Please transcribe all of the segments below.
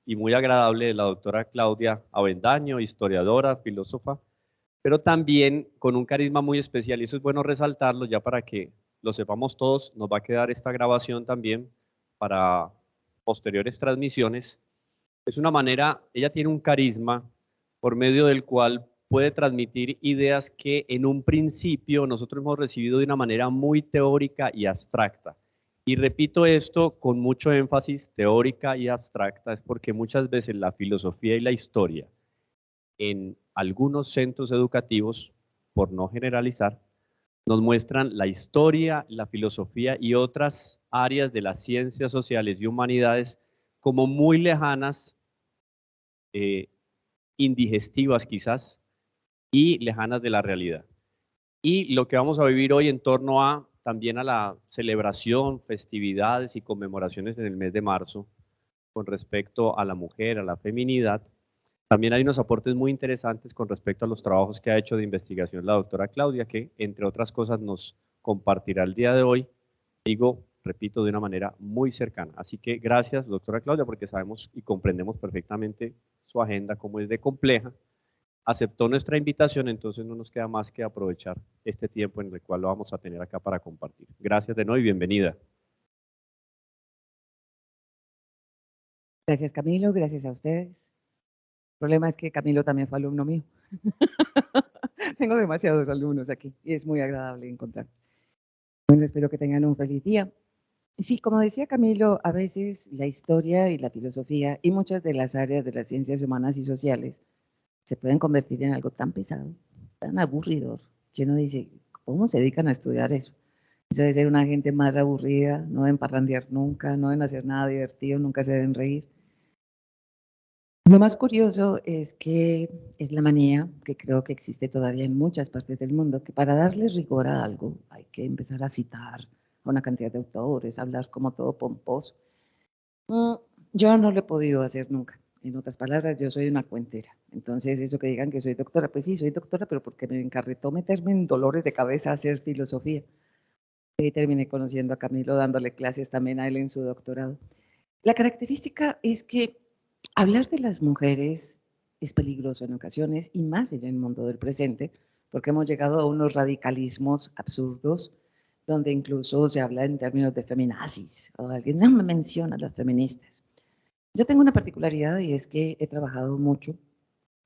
y muy agradable de la doctora Claudia Avendaño, historiadora, filósofa, pero también con un carisma muy especial, y eso es bueno resaltarlo ya para que lo sepamos todos. Nos va a quedar esta grabación también para posteriores transmisiones. Es una manera, ella tiene un carisma por medio del cual puede transmitir ideas que en un principio nosotros hemos recibido de una manera muy teórica y abstracta. Y repito esto con mucho énfasis, teórica y abstracta, es porque muchas veces la filosofía y la historia en algunos centros educativos, por no generalizar, nos muestran la historia, la filosofía y otras áreas de las ciencias sociales y humanidades como muy lejanas, eh, indigestivas quizás, y lejanas de la realidad. Y lo que vamos a vivir hoy en torno a también a la celebración, festividades y conmemoraciones en el mes de marzo con respecto a la mujer, a la feminidad. También hay unos aportes muy interesantes con respecto a los trabajos que ha hecho de investigación la doctora Claudia, que entre otras cosas nos compartirá el día de hoy, digo, repito, de una manera muy cercana. Así que gracias, doctora Claudia, porque sabemos y comprendemos perfectamente su agenda, cómo es de compleja. Aceptó nuestra invitación, entonces no nos queda más que aprovechar este tiempo en el cual lo vamos a tener acá para compartir. Gracias de nuevo y bienvenida. Gracias, Camilo, gracias a ustedes. El problema es que Camilo también fue alumno mío. Tengo demasiados alumnos aquí y es muy agradable encontrar. Bueno, espero que tengan un feliz día. Sí, como decía Camilo, a veces la historia y la filosofía y muchas de las áreas de las ciencias humanas y sociales se pueden convertir en algo tan pesado, tan aburridor, que uno dice, ¿cómo se dedican a estudiar eso? Eso debe ser una gente más aburrida, no deben parrandear nunca, no deben hacer nada divertido, nunca se deben reír. Lo más curioso es que es la manía que creo que existe todavía en muchas partes del mundo, que para darle rigor a algo hay que empezar a citar a una cantidad de autores, hablar como todo pomposo. Mm, Yo no lo he podido hacer nunca. En otras palabras, yo soy una cuentera. Entonces, eso que digan que soy doctora, pues sí, soy doctora, pero porque me encarretó meterme en dolores de cabeza a hacer filosofía. Y terminé conociendo a Camilo, dándole clases también a él en su doctorado. La característica es que hablar de las mujeres es peligroso en ocasiones y más en el mundo del presente, porque hemos llegado a unos radicalismos absurdos donde incluso se habla en términos de feminazis, o alguien no me menciona a las feministas. Yo tengo una particularidad y es que he trabajado mucho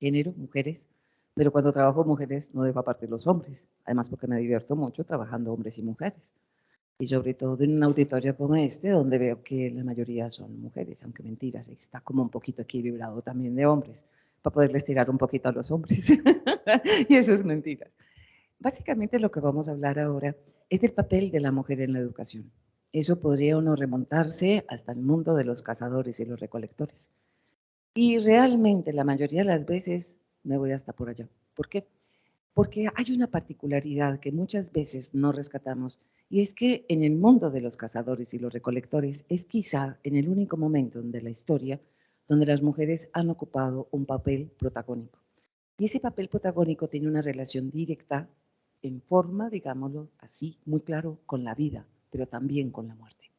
género, mujeres, pero cuando trabajo mujeres no dejo aparte los hombres, además porque me divierto mucho trabajando hombres y mujeres. Y sobre todo en un auditorio como este, donde veo que la mayoría son mujeres, aunque mentiras, está como un poquito equilibrado también de hombres, para poderles tirar un poquito a los hombres. Y eso es mentira. Básicamente lo que vamos a hablar ahora es del papel de la mujer en la educación. Eso podría uno remontarse hasta el mundo de los cazadores y los recolectores. Y realmente la mayoría de las veces me voy hasta por allá. ¿Por qué? Porque hay una particularidad que muchas veces no rescatamos, y es que en el mundo de los cazadores y los recolectores es quizá en el único momento de la historia donde las mujeres han ocupado un papel protagónico. Y ese papel protagónico tiene una relación directa en forma, digámoslo así, muy claro, con la vida, pero también con la muerte.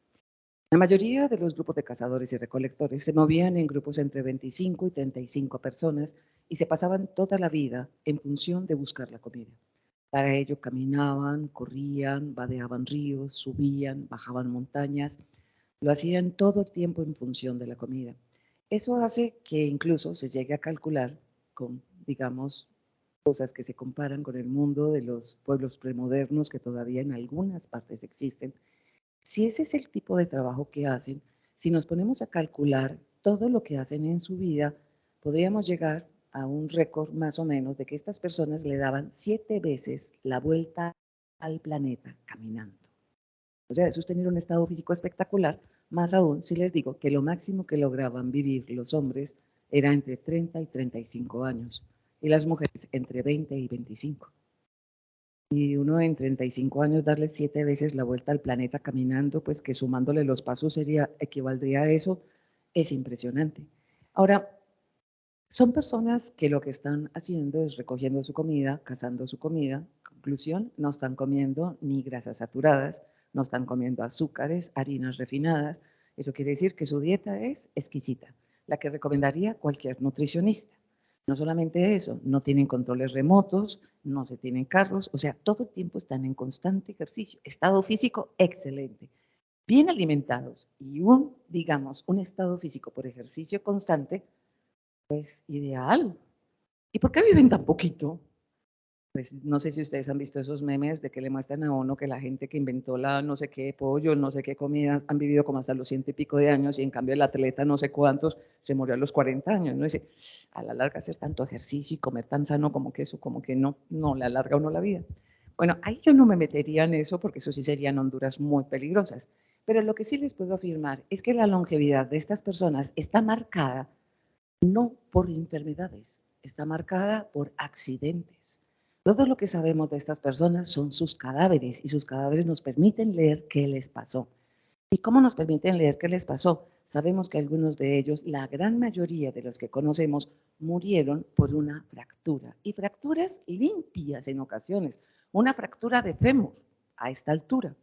La mayoría de los grupos de cazadores y recolectores se movían en grupos entre 25 y 35 personas y se pasaban toda la vida en función de buscar la comida. Para ello caminaban, corrían, vadeaban ríos, subían, bajaban montañas, lo hacían todo el tiempo en función de la comida. Eso hace que incluso se llegue a calcular con, digamos, cosas que se comparan con el mundo de los pueblos premodernos que todavía en algunas partes existen. Si ese es el tipo de trabajo que hacen, si nos ponemos a calcular todo lo que hacen en su vida, podríamos llegar a un récord más o menos de que estas personas le daban 7 veces la vuelta al planeta caminando. O sea, eso es tener un estado físico espectacular, más aún si les digo que lo máximo que lograban vivir los hombres era entre 30 y 35 años y las mujeres entre 20 y 25. Y uno en 35 años darle 7 veces la vuelta al planeta caminando, pues que sumándole los pasos equivaldría a eso, es impresionante. Ahora, son personas que lo que están haciendo es recogiendo su comida, cazando su comida. Conclusión, no están comiendo ni grasas saturadas, no están comiendo azúcares, harinas refinadas. Eso quiere decir que su dieta es exquisita. la que recomendaría cualquier nutricionista. No solamente eso, no tienen controles remotos, no se tienen carros, o sea, todo el tiempo están en constante ejercicio. Estado físico excelente, bien alimentados y digamos, un estado físico por ejercicio constante, pues ideal. ¿Y por qué viven tan poquito? Pues no sé si ustedes han visto esos memes de que le muestran a uno que la gente que inventó la no sé qué pollo, no sé qué comida, han vivido como hasta los 100 y pico de años y en cambio el atleta no sé cuántos se murió a los 40 años. No dice, a la larga hacer tanto ejercicio y comer tan sano como que eso, como que no le alarga a uno la vida. Bueno, ahí yo no me metería en eso porque eso sí serían Honduras muy peligrosas. Pero lo que sí les puedo afirmar es que la longevidad de estas personas está marcada no por enfermedades, está marcada por accidentes. Todo lo que sabemos de estas personas son sus cadáveres y sus cadáveres nos permiten leer qué les pasó. ¿Y cómo nos permiten leer qué les pasó? Sabemos que algunos de ellos, la gran mayoría de los que conocemos, murieron por una fractura. Y fracturas limpias en ocasiones. Una fractura de fémur a esta altura.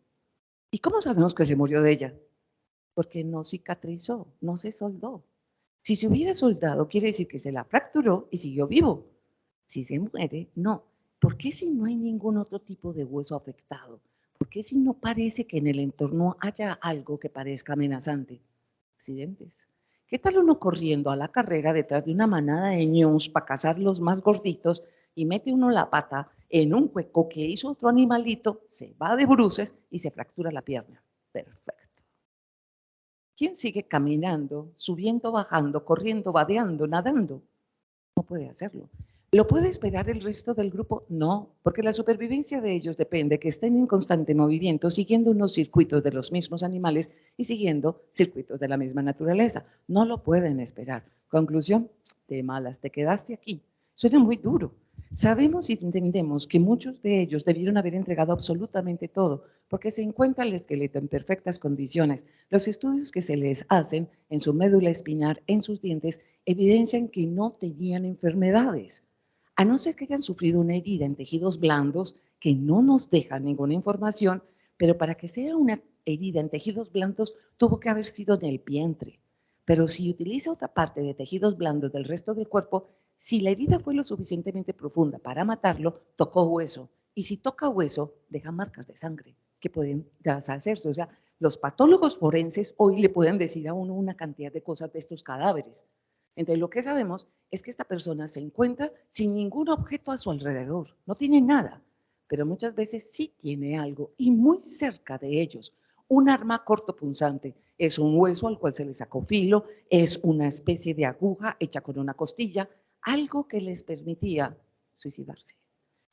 ¿Y cómo sabemos que se murió de ella? Porque no cicatrizó, no se soldó. Si se hubiera soldado, quiere decir que se la fracturó y siguió vivo. Si se muere, no. ¿Por qué si no hay ningún otro tipo de hueso afectado? ¿Por qué si no parece que en el entorno haya algo que parezca amenazante? Accidentes. ¿Qué tal uno corriendo a la carrera detrás de una manada de ñus para cazar los más gorditos y mete uno la pata en un hueco que hizo otro animalito, se va de bruces y se fractura la pierna? Perfecto. ¿Quién sigue caminando, subiendo, bajando, corriendo, vadeando, nadando? No puede hacerlo. ¿Lo puede esperar el resto del grupo? No, porque la supervivencia de ellos depende que estén en constante movimiento, siguiendo unos circuitos de los mismos animales y siguiendo circuitos de la misma naturaleza. No lo pueden esperar. Conclusión, de malas, te quedaste aquí. Suena muy duro. Sabemos y entendemos que muchos de ellos debieron haber entregado absolutamente todo, porque se encuentra el esqueleto en perfectas condiciones. Los estudios que se les hacen en su médula espinal, en sus dientes, evidencian que no tenían enfermedades, a no ser que hayan sufrido una herida en tejidos blandos que no nos deja ninguna información, pero para que sea una herida en tejidos blandos tuvo que haber sido en el vientre. Pero si utiliza otra parte de tejidos blandos del resto del cuerpo, si la herida fue lo suficientemente profunda para matarlo, tocó hueso. Y si toca hueso, deja marcas de sangre que pueden deshacerse. O sea, los patólogos forenses hoy le pueden decir a uno una cantidad de cosas de estos cadáveres. Entonces, lo que sabemos es que esta persona se encuentra sin ningún objeto a su alrededor, no tiene nada, pero muchas veces sí tiene algo y muy cerca de ellos. Un arma cortopunzante es un hueso al cual se le sacó filo, es una especie de aguja hecha con una costilla, algo que les permitía suicidarse.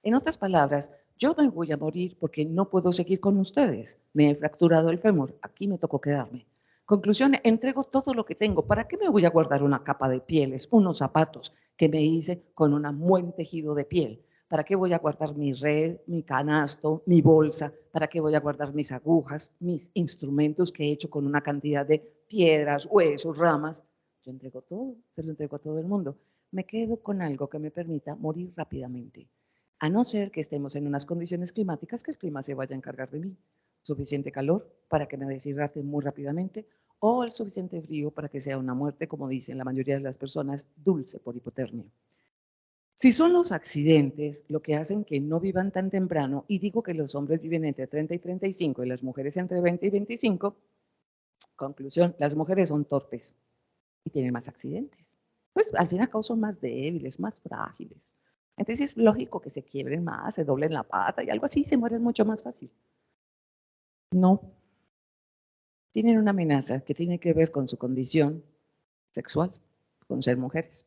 En otras palabras, yo me voy a morir porque no puedo seguir con ustedes. Me he fracturado el fémur, aquí me tocó quedarme. Conclusión, entrego todo lo que tengo. ¿Para qué me voy a guardar una capa de pieles, unos zapatos que me hice con un buen tejido de piel? ¿Para qué voy a guardar mi red, mi canasto, mi bolsa? ¿Para qué voy a guardar mis agujas, mis instrumentos que he hecho con una cantidad de piedras, huesos, ramas? Yo entrego todo, se lo entrego a todo el mundo. Me quedo con algo que me permita morir rápidamente, a no ser que estemos en unas condiciones climáticas que el clima se vaya a encargar de mí. Suficiente calor para que me deshidrate muy rápidamente o el suficiente frío para que sea una muerte, como dicen la mayoría de las personas, dulce por hipotermia. Si son los accidentes lo que hacen que no vivan tan temprano, y digo que los hombres viven entre 30 y 35 y las mujeres entre 20 y 25, conclusión, las mujeres son torpes y tienen más accidentes. Pues al fin y al cabo son más débiles, más frágiles. Entonces es lógico que se quiebren más, se doblen la pata y algo así, se mueren mucho más fácil. No, tienen una amenaza que tiene que ver con su condición sexual, con ser mujeres.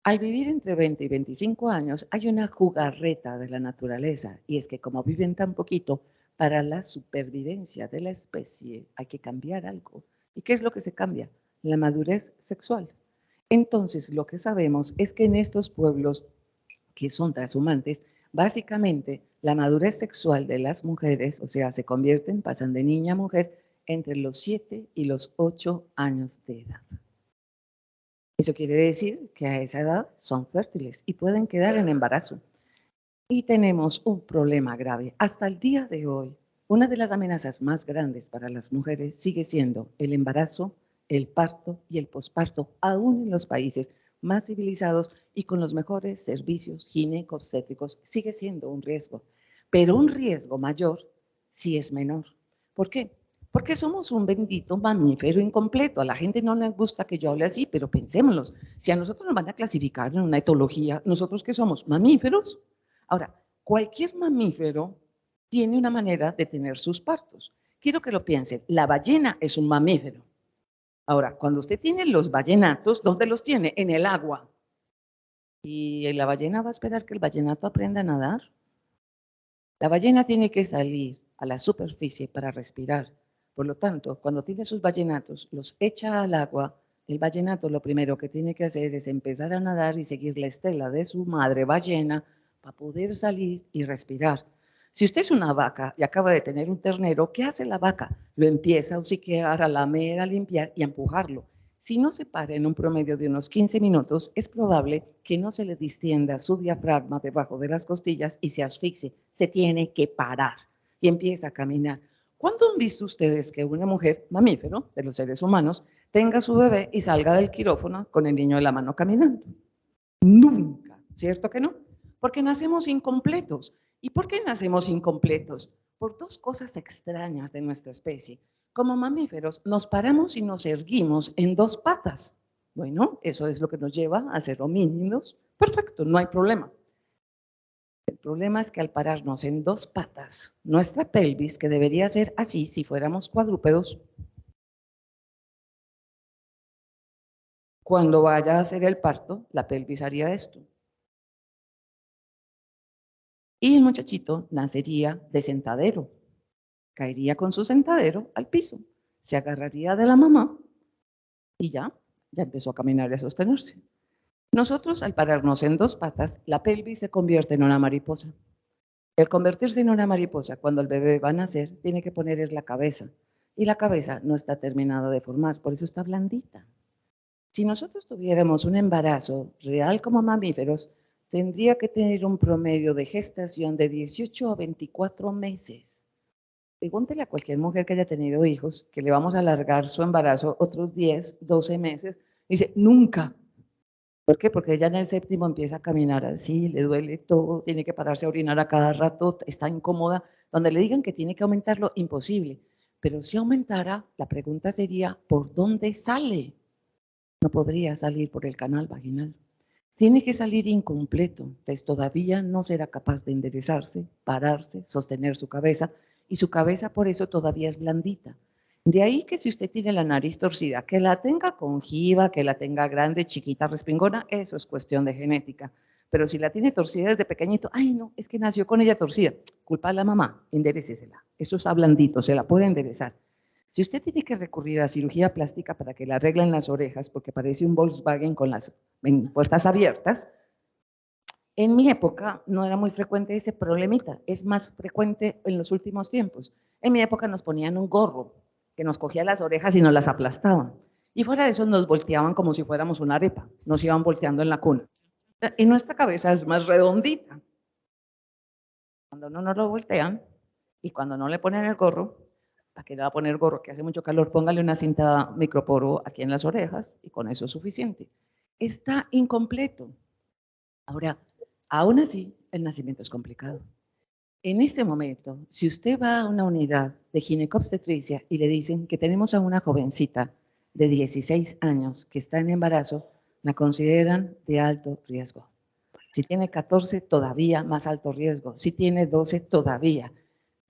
Al vivir entre 20 y 25 años hay una jugarreta de la naturaleza y es que como viven tan poquito, para la supervivencia de la especie hay que cambiar algo. ¿Y qué es lo que se cambia? La madurez sexual. Entonces lo que sabemos es que en estos pueblos que son transhumantes, básicamente la madurez sexual de las mujeres, o sea, se convierten, pasan de niña a mujer entre los 7 y los 8 años de edad. Eso quiere decir que a esa edad son fértiles y pueden quedar en embarazo. Y tenemos un problema grave. Hasta el día de hoy, una de las amenazas más grandes para las mujeres sigue siendo el embarazo el parto y el posparto, aún en los países más civilizados y con los mejores servicios gineco-obstétricos, sigue siendo un riesgo. Pero un riesgo mayor sí es menor. ¿Por qué? Porque somos un bendito mamífero incompleto. A la gente no le gusta que yo hable así, pero pensémoslo. Si a nosotros nos van a clasificar en una etología, ¿nosotros qué somos? ¿Mamíferos? Ahora, cualquier mamífero tiene una manera de tener sus partos. Quiero que lo piensen. La ballena es un mamífero. Ahora, cuando usted tiene los ballenatos, ¿dónde los tiene? En el agua. ¿Y la ballena va a esperar que el ballenato aprenda a nadar? La ballena tiene que salir a la superficie para respirar. Por lo tanto, cuando tiene sus ballenatos, los echa al agua. El ballenato lo primero que tiene que hacer es empezar a nadar y seguir la estela de su madre ballena para poder salir y respirar. Si usted es una vaca y acaba de tener un ternero, ¿qué hace la vaca? Lo empieza a hociquear, a lamer, a limpiar y a empujarlo. Si no se para en un promedio de unos 15 minutos, es probable que no se le distienda su diafragma debajo de las costillas y se asfixie. Se tiene que parar y empieza a caminar. ¿Cuándo han visto ustedes que una mujer, mamífero de los seres humanos, tenga su bebé y salga del quirófano con el niño de la mano caminando? Nunca, ¿cierto que no? Porque nacemos incompletos. ¿Y por qué nacemos incompletos? Por dos cosas extrañas de nuestra especie. Como mamíferos, nos paramos y nos erguimos en dos patas. Bueno, eso es lo que nos lleva a ser homínidos. Perfecto, no hay problema. El problema es que al pararnos en dos patas, nuestra pelvis, que debería ser así si fuéramos cuadrúpedos, cuando vaya a hacer el parto, la pelvis haría esto. Y el muchachito nacería de sentadero, caería con su sentadero al piso, se agarraría de la mamá y ya empezó a caminar y a sostenerse. Nosotros, al pararnos en dos patas, la pelvis se convierte en una mariposa. El convertirse en una mariposa, cuando el bebé va a nacer, tiene que poner es la cabeza. Y la cabeza no está terminada de formar, por eso está blandita. Si nosotros tuviéramos un embarazo real como mamíferos, tendría que tener un promedio de gestación de 18 a 24 meses. Pregúntele a cualquier mujer que haya tenido hijos que le vamos a alargar su embarazo otros 10, 12 meses. Dice, nunca. ¿Por qué? Porque ella en el séptimo empieza a caminar así, le duele todo, tiene que pararse a orinar a cada rato, está incómoda. Donde le digan que tiene que aumentarlo, imposible. Pero si aumentara, la pregunta sería, ¿por dónde sale? No podría salir por el canal vaginal. Tiene que salir incompleto, entonces todavía no será capaz de enderezarse, pararse, sostener su cabeza, y su cabeza por eso todavía es blandita. De ahí que si usted tiene la nariz torcida, que la tenga conjiva, que la tenga grande, chiquita, respingona, eso es cuestión de genética. Pero si la tiene torcida desde pequeñito, ay no, es que nació con ella torcida, culpa de la mamá, enderecésela. Eso está blandito, se la puede enderezar. Si usted tiene que recurrir a cirugía plástica para que le arreglen las orejas, porque parece un Volkswagen con las puertas abiertas, en mi época no era muy frecuente ese problemita, es más frecuente en los últimos tiempos. En mi época nos ponían un gorro que nos cogía las orejas y nos las aplastaban. Y fuera de eso nos volteaban como si fuéramos una arepa, nos iban volteando en la cuna. Y nuestra cabeza es más redondita. Cuando no nos lo voltean y cuando no le ponen el gorro, ¿para qué le va a poner gorro? Que hace mucho calor, póngale una cinta microporo aquí en las orejas y con eso es suficiente. Está incompleto. Ahora, aún así, el nacimiento es complicado. En este momento, si usted va a una unidad de ginecobstetricia y le dicen que tenemos a una jovencita de 16 años que está en embarazo, la consideran de alto riesgo. Si tiene 14, todavía más alto riesgo. Si tiene 12, todavía.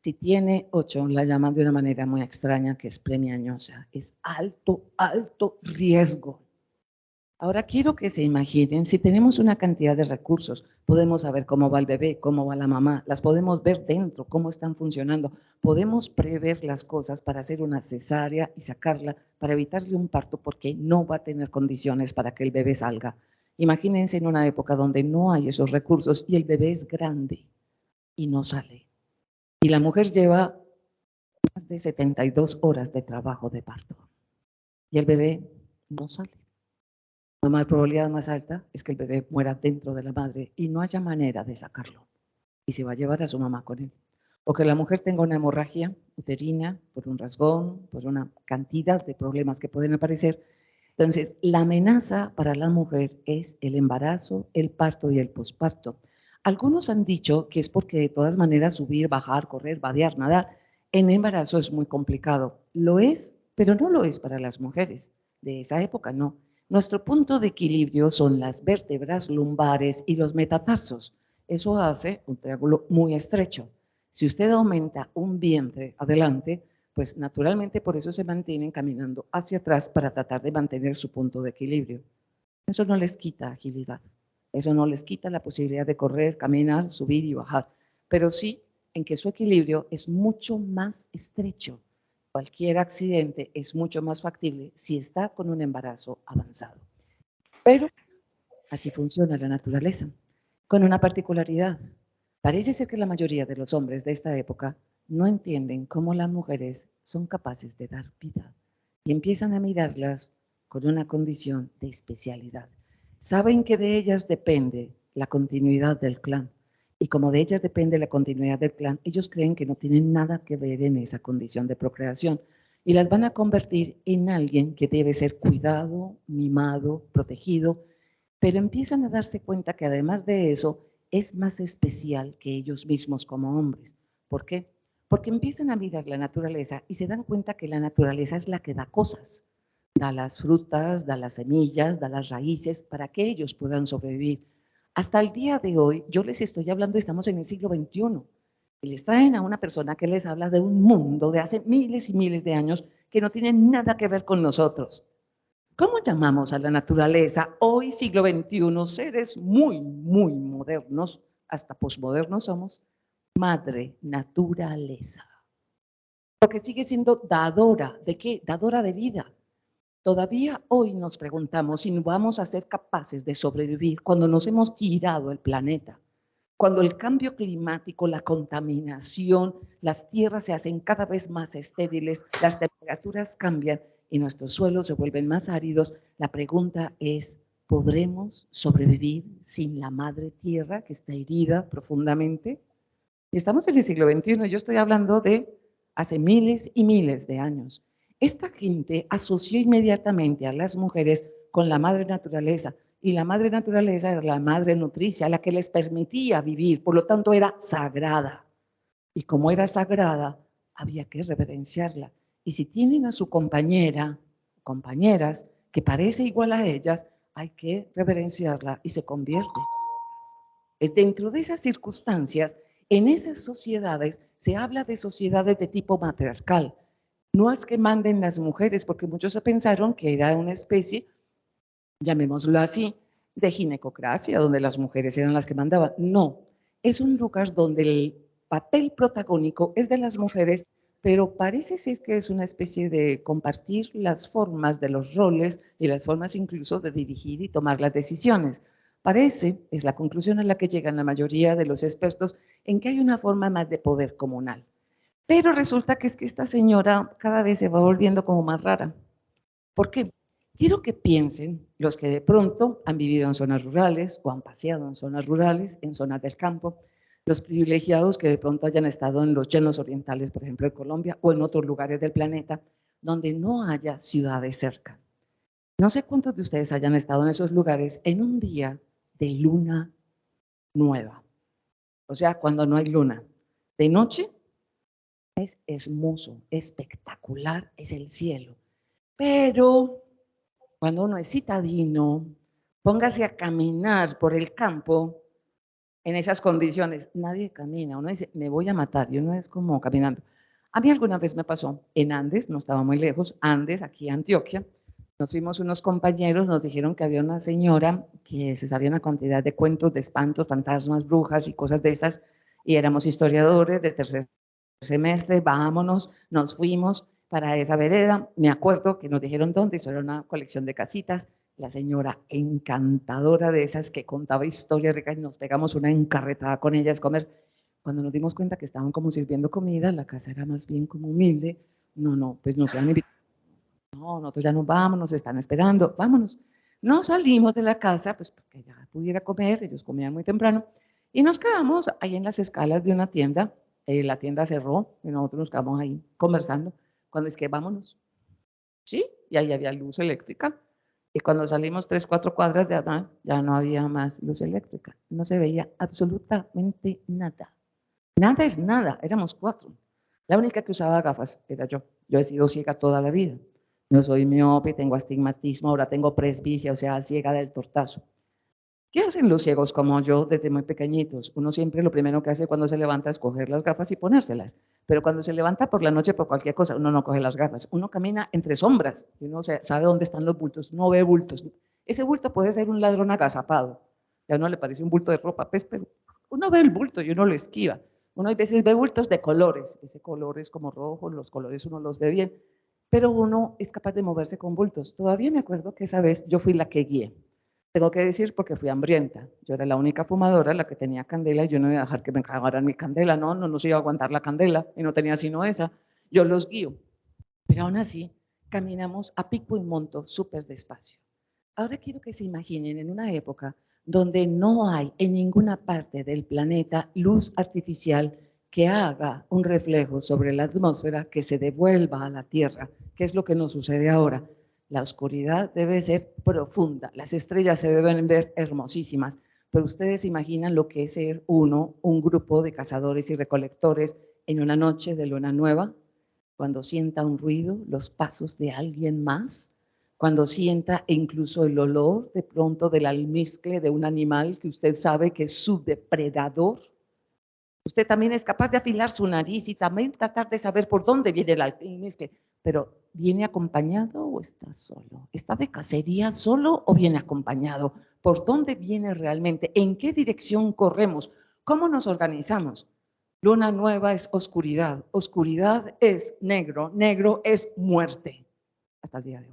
Si tiene 8, la llaman de una manera muy extraña que es premiañosa. Es alto, alto riesgo. Ahora quiero que se imaginen, si tenemos una cantidad de recursos, podemos saber cómo va el bebé, cómo va la mamá, las podemos ver dentro, cómo están funcionando, podemos prever las cosas para hacer una cesárea y sacarla, para evitarle un parto, porque no va a tener condiciones para que el bebé salga. Imagínense en una época donde no hay esos recursos y el bebé es grande y no sale. Y la mujer lleva más de 72 horas de trabajo de parto y el bebé no sale. La probabilidad más alta es que el bebé muera dentro de la madre y no haya manera de sacarlo. Y se va a llevar a su mamá con él. o que la mujer tenga una hemorragia uterina por un rasgón, por una cantidad de problemas que pueden aparecer. Entonces, la amenaza para la mujer es el embarazo, el parto y el posparto. Algunos han dicho que es porque de todas maneras subir, bajar, correr, vadear, nadar en embarazo es muy complicado. Lo es, pero no lo es para las mujeres. De esa época no. Nuestro punto de equilibrio son las vértebras lumbares y los metatarsos. Eso hace un triángulo muy estrecho. Si usted aumenta un vientre adelante, pues naturalmente por eso se mantienen caminando hacia atrás para tratar de mantener su punto de equilibrio. Eso no les quita agilidad, eso no les quita la posibilidad de correr, caminar, subir y bajar, pero sí en que su equilibrio es mucho más estrecho. Cualquier accidente es mucho más factible si está con un embarazo avanzado. Pero así funciona la naturaleza, con una particularidad. Parece ser que la mayoría de los hombres de esta época no entienden cómo las mujeres son capaces de dar vida y empiezan a mirarlas con una condición de especialidad. Saben que de ellas depende la continuidad del clan y como de ellas depende la continuidad del clan, ellos creen que no tienen nada que ver en esa condición de procreación y las van a convertir en alguien que debe ser cuidado, mimado, protegido, pero empiezan a darse cuenta que además de eso es más especial que ellos mismos como hombres. ¿Por qué? Porque empiezan a mirar la naturaleza y se dan cuenta que la naturaleza es la que da cosas. Da las frutas, da las semillas, da las raíces para que ellos puedan sobrevivir. Hasta el día de hoy, yo les estoy hablando, estamos en el siglo XXI, y les traen a una persona que les habla de un mundo de hace miles y miles de años que no tiene nada que ver con nosotros. ¿Cómo llamamos a la naturaleza hoy, siglo XXI, seres muy, muy modernos, hasta posmodernos somos? Madre naturaleza. Porque sigue siendo dadora, ¿de qué? Dadora de vida. Todavía hoy nos preguntamos si vamos a ser capaces de sobrevivir cuando nos hemos tirado el planeta, cuando el cambio climático, la contaminación, las tierras se hacen cada vez más estériles, las temperaturas cambian y nuestros suelos se vuelven más áridos. La pregunta es, ¿podremos sobrevivir sin la madre tierra que está herida profundamente? Estamos en el siglo XXI, yo estoy hablando de hace miles y miles de años. Esta gente asoció inmediatamente a las mujeres con la madre naturaleza, y la madre naturaleza era la madre nutricia, la que les permitía vivir, por lo tanto era sagrada. Y como era sagrada, había que reverenciarla. Y si tienen a su compañera, compañeras, que parece igual a ellas, hay que reverenciarla y se convierte. Es dentro de esas circunstancias, en esas sociedades, se habla de sociedades de tipo matriarcal. No es que manden las mujeres, porque muchos se pensaron que era una especie, llamémoslo así, de ginecocracia, donde las mujeres eran las que mandaban. No, es un lugar donde el papel protagónico es de las mujeres, pero parece ser que es una especie de compartir las formas de los roles y las formas incluso de dirigir y tomar las decisiones. Parece, es la conclusión a la que llegan la mayoría de los expertos, en que hay una forma más de poder comunal. Pero resulta que es que esta señora cada vez se va volviendo como más rara. ¿Por qué? Quiero que piensen los que de pronto han vivido en zonas rurales o han paseado en zonas rurales, en zonas del campo, los privilegiados que de pronto hayan estado en los llanos orientales, por ejemplo, de Colombia, o en otros lugares del planeta, donde no haya ciudades cerca. No sé cuántos de ustedes hayan estado en esos lugares en un día de luna nueva, o sea, cuando no hay luna. De noche es hermoso, espectacular, es el cielo, pero cuando uno es citadino, póngase a caminar por el campo en esas condiciones. Nadie camina, uno dice, me voy a matar, y uno es como caminando. A mí alguna vez me pasó en Andes, no estaba muy lejos, Andes, aquí en Antioquia, nos fuimos unos compañeros, nos dijeron que había una señora que se sabía una cantidad de cuentos de espantos, fantasmas, brujas y cosas de estas, y éramos historiadores de tercer semestre, vámonos, nos fuimos para esa vereda, me acuerdo que nos dijeron dónde, eso era una colección de casitas, la señora encantadora de esas que contaba historias ricas y nos pegamos una encarretada con ellas, comer. Cuando nos dimos cuenta que estaban como sirviendo comida, la casa era más bien como humilde, no, pues nos iban a invitar, no, nosotros ya nos vamos, nos están esperando, vámonos. Nos salimos de la casa, pues porque ya pudiera comer, ellos comían muy temprano, y nos quedamos ahí en las escalas de una tienda, la tienda cerró y nosotros nos quedamos ahí conversando. Cuando es que vámonos, sí, y ahí había luz eléctrica. Y cuando salimos 3, 4 cuadras de atrás, ya no había más luz eléctrica. No se veía absolutamente nada. Nada es nada, éramos 4. La única que usaba gafas era yo. Yo he sido ciega toda la vida. Yo soy miope, tengo astigmatismo, ahora tengo presbicia, o sea, ciega del tortazo. ¿Qué hacen los ciegos como yo desde muy pequeñitos? Uno siempre lo primero que hace cuando se levanta es coger las gafas y ponérselas. Pero cuando se levanta por la noche por cualquier cosa, uno no coge las gafas. Uno camina entre sombras y uno sabe dónde están los bultos, no ve bultos. Ese bulto puede ser un ladrón agazapado. Ya no le parece un bulto de ropa, pues, pero uno ve el bulto y uno lo esquiva. Uno a veces ve bultos de colores. Ese color es como rojo, los colores uno los ve bien. Pero uno es capaz de moverse con bultos. Todavía me acuerdo que esa vez yo fui la que guié. Tengo que decir porque fui hambrienta. Yo era la única fumadora, la que tenía candela, y yo no iba a dejar que me cagaran mi candela, no se iba a aguantar la candela, y no tenía sino esa. Yo los guío. Pero aún así, caminamos a pico y monto súper despacio. Ahora quiero que se imaginen en una época donde no hay en ninguna parte del planeta luz artificial que haga un reflejo sobre la atmósfera que se devuelva a la Tierra, que es lo que nos sucede ahora. La oscuridad debe ser profunda, las estrellas se deben ver hermosísimas, pero ustedes imaginan lo que es ser un grupo de cazadores y recolectores en una noche de luna nueva, cuando sienta un ruido, los pasos de alguien más, cuando sienta incluso el olor de pronto del almizcle de un animal que usted sabe que es su depredador. Usted también es capaz de afilar su nariz y también tratar de saber por dónde viene el almizcle, pero ¿viene acompañado o está solo? ¿Está de cacería solo o viene acompañado? ¿Por dónde viene realmente? ¿En qué dirección corremos? ¿Cómo nos organizamos? Luna nueva es oscuridad, oscuridad es negro, negro es muerte, hasta el día de hoy.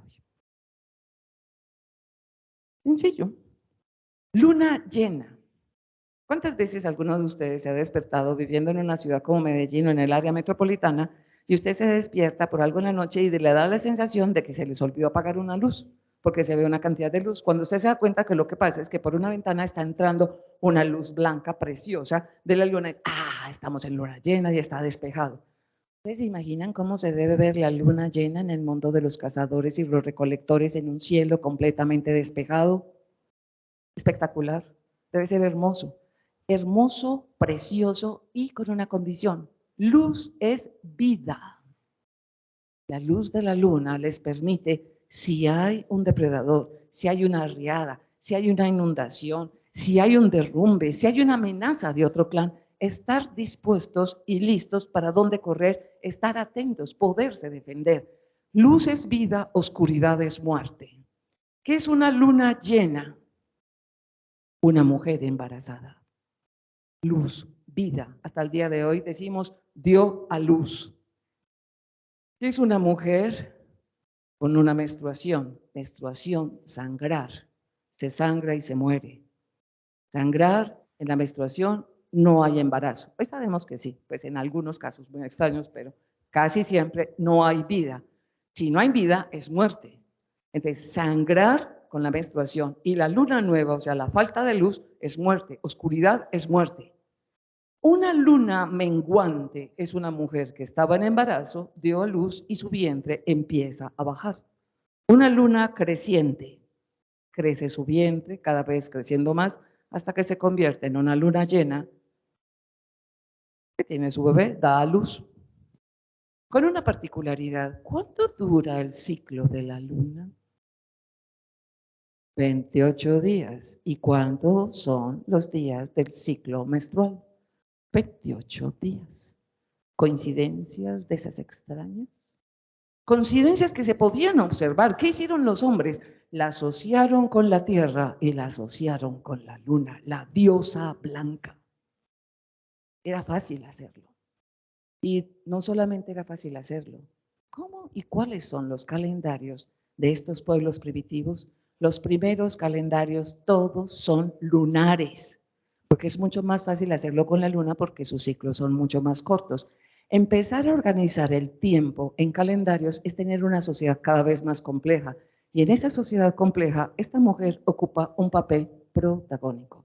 Sencillo. Luna llena. ¿Cuántas veces alguno de ustedes se ha despertado viviendo en una ciudad como Medellín o en el área metropolitana y usted se despierta por algo en la noche y le da la sensación de que se les olvidó apagar una luz? Porque se ve una cantidad de luz. Cuando usted se da cuenta que lo que pasa es que por una ventana está entrando una luz blanca preciosa de la luna, estamos en luna llena y está despejado. ¿Ustedes se imaginan cómo se debe ver la luna llena en el mundo de los cazadores y los recolectores en un cielo completamente despejado? Espectacular, debe ser hermoso. Hermoso, precioso y con una condición. Luz es vida. La luz de la luna les permite, si hay un depredador, si hay una riada, si hay una inundación, si hay un derrumbe, si hay una amenaza de otro clan, estar dispuestos y listos para dónde correr, estar atentos, poderse defender. Luz es vida, oscuridad es muerte. ¿Qué es una luna llena? Una mujer embarazada. Luz, vida. Hasta el día de hoy decimos, dio a luz. ¿Qué es una mujer con una menstruación? Menstruación, sangrar. Se sangra y se muere. Sangrar en la menstruación no hay embarazo. Pues sabemos que sí, pues en algunos casos muy extraños, pero casi siempre no hay vida. Si no hay vida, es muerte. Entonces, sangrar con la menstruación y la luna nueva, o sea, la falta de luz, es muerte. Oscuridad es muerte. Una luna menguante es una mujer que estaba en embarazo, dio a luz y su vientre empieza a bajar. Una luna creciente, crece su vientre, cada vez creciendo más, hasta que se convierte en una luna llena, que tiene su bebé, da a luz. Con una particularidad, ¿cuánto dura el ciclo de la luna? 28 días. ¿Y cuántos son los días del ciclo menstrual? 28 días. ¿Coincidencias de esas extrañas? Coincidencias que se podían observar. ¿Qué hicieron los hombres? La asociaron con la tierra y la asociaron con la luna, la diosa blanca. Era fácil hacerlo. Y no solamente era fácil hacerlo. ¿Cómo y cuáles son los calendarios de estos pueblos primitivos? Los primeros calendarios todos son lunares, porque es mucho más fácil hacerlo con la luna porque sus ciclos son mucho más cortos. Empezar a organizar el tiempo en calendarios es tener una sociedad cada vez más compleja. Y en esa sociedad compleja, esta mujer ocupa un papel protagónico.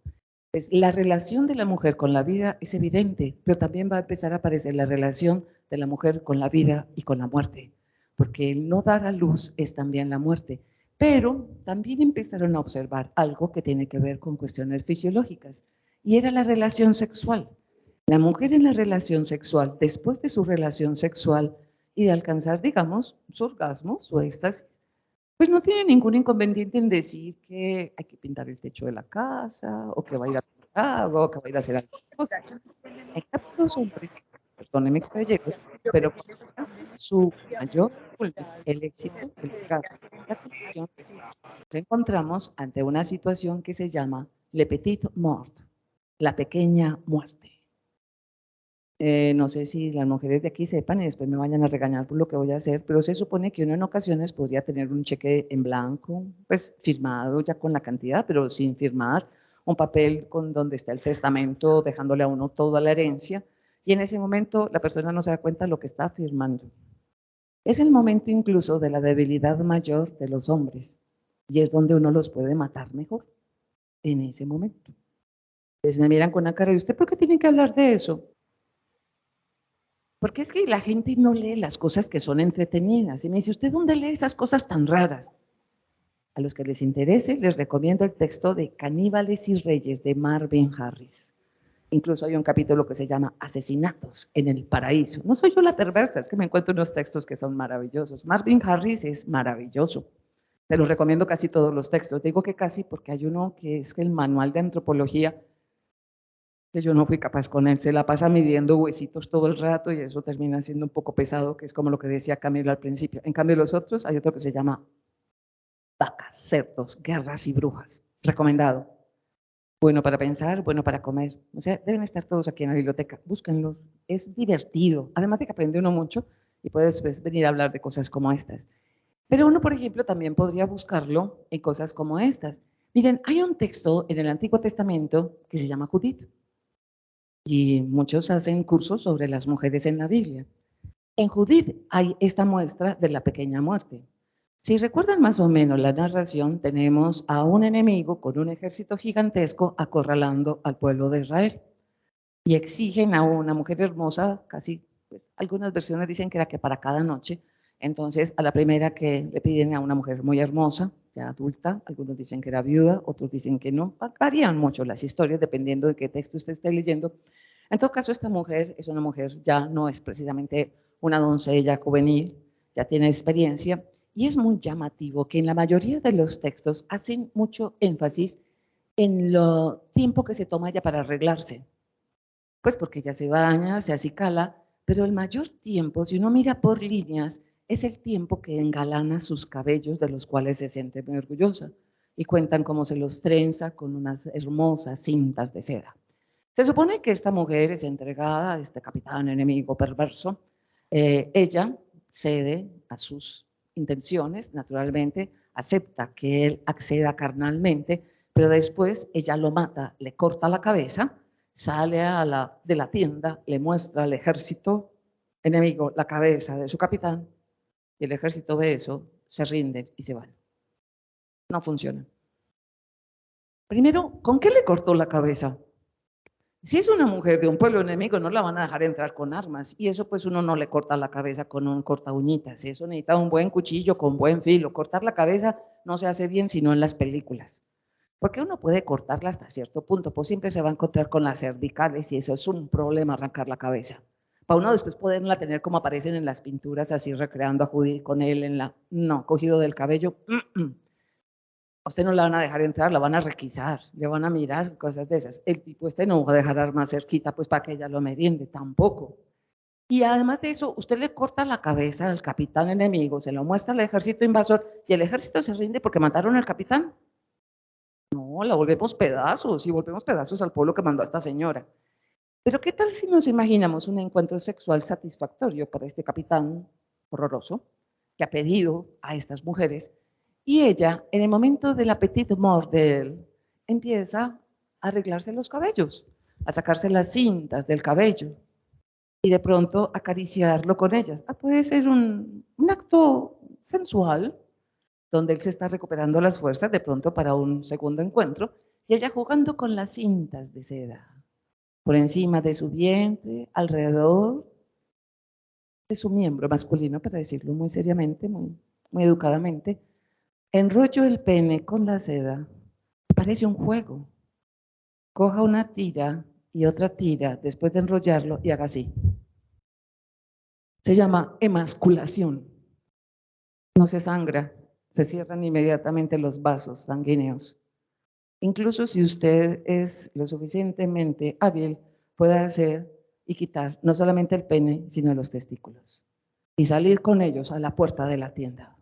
Pues la relación de la mujer con la vida es evidente, pero también va a empezar a aparecer la relación de la mujer con la vida y con la muerte, porque el no dar a luz es también la muerte. Pero también empezaron a observar algo que tiene que ver con cuestiones fisiológicas, y era la relación sexual. La mujer en la relación sexual, después de su relación sexual y de alcanzar, digamos, su orgasmo, su éxtasis, pues no tiene ningún inconveniente en decir que hay que pintar el techo de la casa, o que va a ir a pintar, o que va a ir a hacer algo. En cambio, los hombres, perdónenme caballeros, pero cuando alcancen su mayor culmen, el éxito, el orgasmo, la conexión, nos encontramos ante una situación que se llama le petit mort, la pequeña muerte. No sé si las mujeres de aquí sepan y después me vayan a regañar por lo que voy a hacer, pero se supone que uno en ocasiones podría tener un cheque en blanco, pues firmado ya con la cantidad, pero sin firmar, un papel con donde está el testamento, dejándole a uno toda la herencia, y en ese momento la persona no se da cuenta de lo que está firmando. Es el momento incluso de la debilidad mayor de los hombres, y es donde uno los puede matar mejor, en ese momento. Entonces me miran con una cara, ¿y usted por qué tiene que hablar de eso? Porque es que la gente no lee las cosas que son entretenidas. Y me dice, ¿usted dónde lee esas cosas tan raras? A los que les interese, les recomiendo el texto de Caníbales y Reyes de Marvin Harris. Incluso hay un capítulo que se llama Asesinatos en el Paraíso. No soy yo la perversa, es que me encuentro unos textos que son maravillosos. Marvin Harris es maravilloso. Te los recomiendo casi todos los textos. Digo que casi porque hay uno que es el manual de antropología, que yo no fui capaz con él, se la pasa midiendo huesitos todo el rato y eso termina siendo un poco pesado, que es como lo que decía Camilo al principio. En cambio los otros, hay otro que se llama Vacas, Cerdos, Guerras y Brujas, recomendado. Bueno para pensar, bueno para comer. O sea, deben estar todos aquí en la biblioteca, búsquenlos, es divertido, además de que aprende uno mucho y puedes pues, venir a hablar de cosas como estas. Pero uno, por ejemplo, también podría buscarlo en cosas como estas. Miren, hay un texto en el Antiguo Testamento que se llama Judith. Y muchos hacen cursos sobre las mujeres en la Biblia. En Judith hay esta muestra de la pequeña muerte. Si recuerdan más o menos la narración, tenemos a un enemigo con un ejército gigantesco acorralando al pueblo de Israel y exigen a una mujer hermosa, casi, pues algunas versiones dicen que era que para cada noche. Entonces, a la primera que le piden a una mujer muy hermosa, ya adulta, algunos dicen que era viuda, otros dicen que no, varían mucho las historias dependiendo de qué texto usted esté leyendo. En todo caso, esta mujer es una mujer, ya no es precisamente una doncella juvenil, ya tiene experiencia, y es muy llamativo que en la mayoría de los textos hacen mucho énfasis en lo tiempo que se toma ella para arreglarse. Pues porque ella se baña, se acicala, pero el mayor tiempo, si uno mira por líneas, es el tiempo que engalana sus cabellos, de los cuales se siente muy orgullosa, y cuentan cómo se los trenza con unas hermosas cintas de seda. Se supone que esta mujer es entregada a este capitán enemigo perverso. Ella cede a sus intenciones, naturalmente, acepta que él acceda carnalmente, pero después ella lo mata, le corta la cabeza, sale de la tienda, le muestra al ejército enemigo la cabeza de su capitán y el ejército ve eso, se rinden y se van. No funciona. Primero, ¿con qué le cortó la cabeza? Si es una mujer de un pueblo enemigo, no la van a dejar entrar con armas. Y eso pues uno no le corta la cabeza con un corta uñitas. Eso necesita un buen cuchillo con buen filo. Cortar la cabeza no se hace bien sino en las películas. Porque uno puede cortarla hasta cierto punto, pues siempre se va a encontrar con las cervicales y eso es un problema arrancar la cabeza. Para uno después poderla tener como aparecen en las pinturas, así recreando a Judith con él en la... No, cogido del cabello. A usted no la van a dejar entrar, la van a requisar, le van a mirar, cosas de esas. El tipo este no va a dejar armas cerquita, pues para que ella lo meriende, tampoco. Y además de eso, usted le corta la cabeza al capitán enemigo, se lo muestra al ejército invasor y el ejército se rinde porque mataron al capitán. No, la volvemos pedazos y volvemos pedazos al pueblo que mandó a esta señora. Pero ¿qué tal si nos imaginamos un encuentro sexual satisfactorio para este capitán horroroso que ha pedido a estas mujeres? Y ella, en el momento del petit mort de él, empieza a arreglarse los cabellos, a sacarse las cintas del cabello y de pronto acariciarlo con ellas. Puede ser un acto sensual donde él se está recuperando las fuerzas de pronto para un segundo encuentro y ella jugando con las cintas de seda, por encima de su vientre, alrededor de su miembro masculino, para decirlo muy seriamente, muy educadamente, enrollo el pene con la seda, parece un juego. Coja una tira y otra tira después de enrollarlo y haga así. Se llama emasculación. No se sangra, se cierran inmediatamente los vasos sanguíneos. Incluso si usted es lo suficientemente hábil, puede hacer y quitar no solamente el pene, sino los testículos. Y salir con ellos a la puerta de la tienda.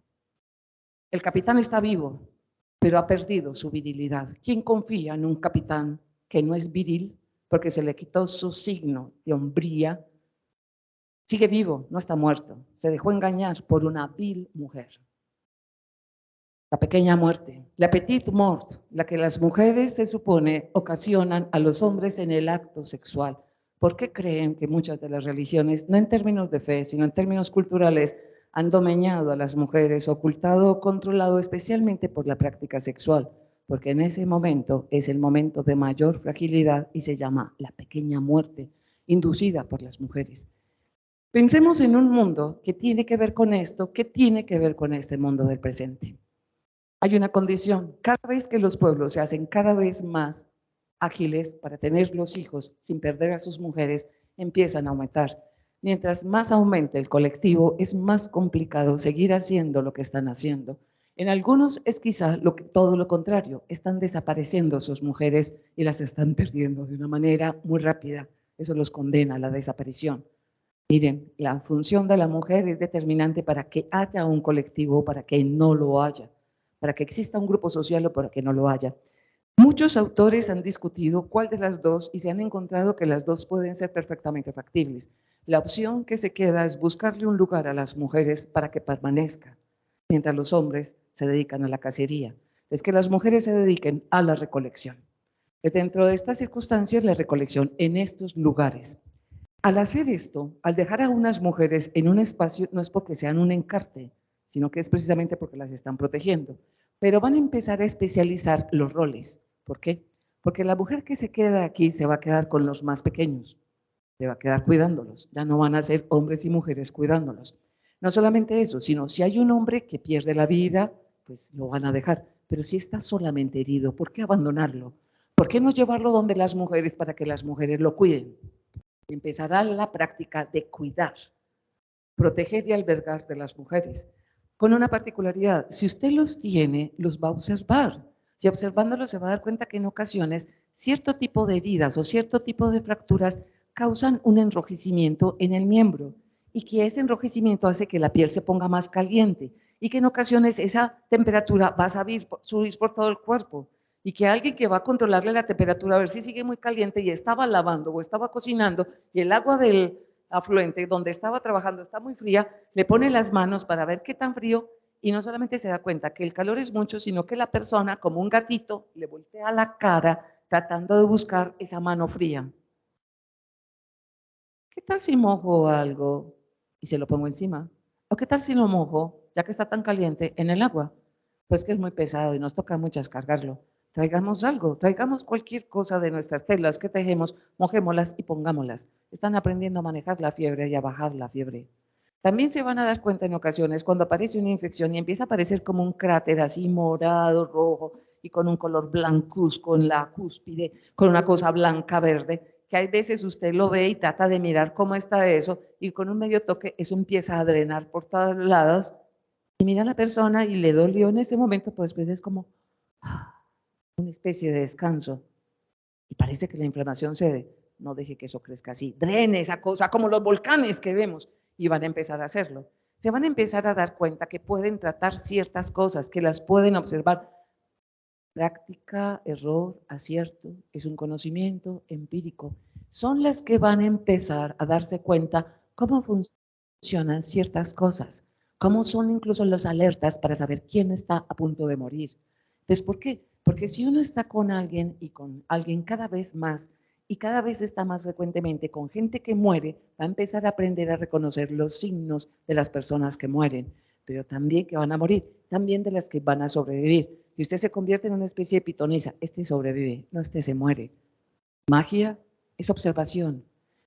El capitán está vivo, pero ha perdido su virilidad. ¿Quién confía en un capitán que no es viril porque se le quitó su signo de hombría? Sigue vivo, no está muerto. Se dejó engañar por una vil mujer. La pequeña muerte, la petite mort, la que las mujeres se supone ocasionan a los hombres en el acto sexual. ¿Por qué creen que muchas de las religiones, no en términos de fe, sino en términos culturales, han domeñado a las mujeres, ocultado o controlado especialmente por la práctica sexual? Porque en ese momento es el momento de mayor fragilidad y se llama la pequeña muerte, inducida por las mujeres. Pensemos en un mundo que tiene que ver con esto, que tiene que ver con este mundo del presente. Hay una condición, cada vez que los pueblos se hacen cada vez más ágiles para tener los hijos sin perder a sus mujeres, empiezan a aumentar. Mientras más aumente el colectivo, es más complicado seguir haciendo lo que están haciendo. En algunos es quizá todo lo contrario, están desapareciendo sus mujeres y las están perdiendo de una manera muy rápida. Eso los condena a la desaparición. Miren, la función de la mujer es determinante para que haya un colectivo, para que no lo haya, para que exista un grupo social o para que no lo haya. Muchos autores han discutido cuál de las dos y se han encontrado que las dos pueden ser perfectamente factibles. La opción que se queda es buscarle un lugar a las mujeres para que permanezca, mientras los hombres se dedican a la cacería. Es que las mujeres se dediquen a la recolección. Dentro de estas circunstancias, la recolección en estos lugares. Al hacer esto, al dejar a unas mujeres en un espacio, no es porque sean un encarte, sino que es precisamente porque las están protegiendo. Pero van a empezar a especializar los roles. ¿Por qué? Porque la mujer que se queda aquí se va a quedar con los más pequeños, se va a quedar cuidándolos, ya no van a ser hombres y mujeres cuidándolos. No solamente eso, sino si hay un hombre que pierde la vida, pues lo van a dejar. Pero si está solamente herido, ¿por qué abandonarlo? ¿Por qué no llevarlo donde las mujeres para que las mujeres lo cuiden? Empezará la práctica de cuidar, proteger y albergar de las mujeres, con una particularidad: si usted los tiene, los va a observar, y observándolos se va a dar cuenta que en ocasiones cierto tipo de heridas o cierto tipo de fracturas causan un enrojecimiento en el miembro, y que ese enrojecimiento hace que la piel se ponga más caliente, y que en ocasiones esa temperatura va a subir por todo el cuerpo, y que alguien que va a controlarle la temperatura a ver si sigue muy caliente y estaba lavando o estaba cocinando y el agua del afluente donde estaba trabajando está muy fría, le pone las manos para ver qué tan frío y no solamente se da cuenta que el calor es mucho, sino que la persona, como un gatito, le voltea la cara tratando de buscar esa mano fría. ¿Qué tal si mojo algo y se lo pongo encima? ¿O qué tal si lo mojo, ya que está tan caliente, en el agua? Pues que es muy pesado y nos toca muchas cargarlo. Traigamos algo, traigamos cualquier cosa de nuestras telas que tejemos, mojémoslas y pongámoslas. Están aprendiendo a manejar la fiebre y a bajar la fiebre. También se van a dar cuenta en ocasiones cuando aparece una infección y empieza a aparecer como un cráter así morado, rojo y con un color blancuzco en la cúspide, con una cosa blanca, verde, que hay veces usted lo ve y trata de mirar cómo está eso y con un medio toque eso empieza a drenar por todos lados y mira a la persona y le dolió en ese momento, pues después es como una especie de descanso y parece que la inflamación cede. No deje que eso crezca así, drene esa cosa como los volcanes que vemos y van a empezar a hacerlo. Se van a empezar a dar cuenta que pueden tratar ciertas cosas, que las pueden observar. Práctica, error, acierto, es un conocimiento empírico. Son las que van a empezar a darse cuenta cómo funcionan ciertas cosas, cómo son incluso las alertas para saber quién está a punto de morir. Entonces, ¿por qué? Porque si uno está con alguien y con alguien cada vez más y cada vez está más frecuentemente con gente que muere, va a empezar a aprender a reconocer los signos de las personas que mueren, pero también que van a morir, también de las que van a sobrevivir. Y usted se convierte en una especie de pitonisa. Este sobrevive, no, este se muere. Magia es observación.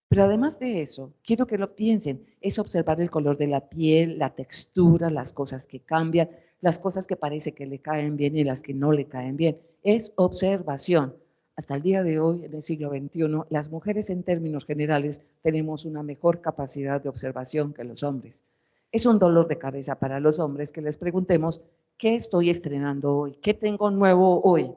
Pero además de eso, quiero que lo piensen, es observar el color de la piel, la textura, las cosas que cambian, las cosas que parece que le caen bien y las que no le caen bien. Es observación. Hasta el día de hoy, en el siglo XXI, las mujeres en términos generales tenemos una mejor capacidad de observación que los hombres. Es un dolor de cabeza para los hombres que les preguntemos, ¿qué estoy estrenando hoy? ¿Qué tengo nuevo hoy?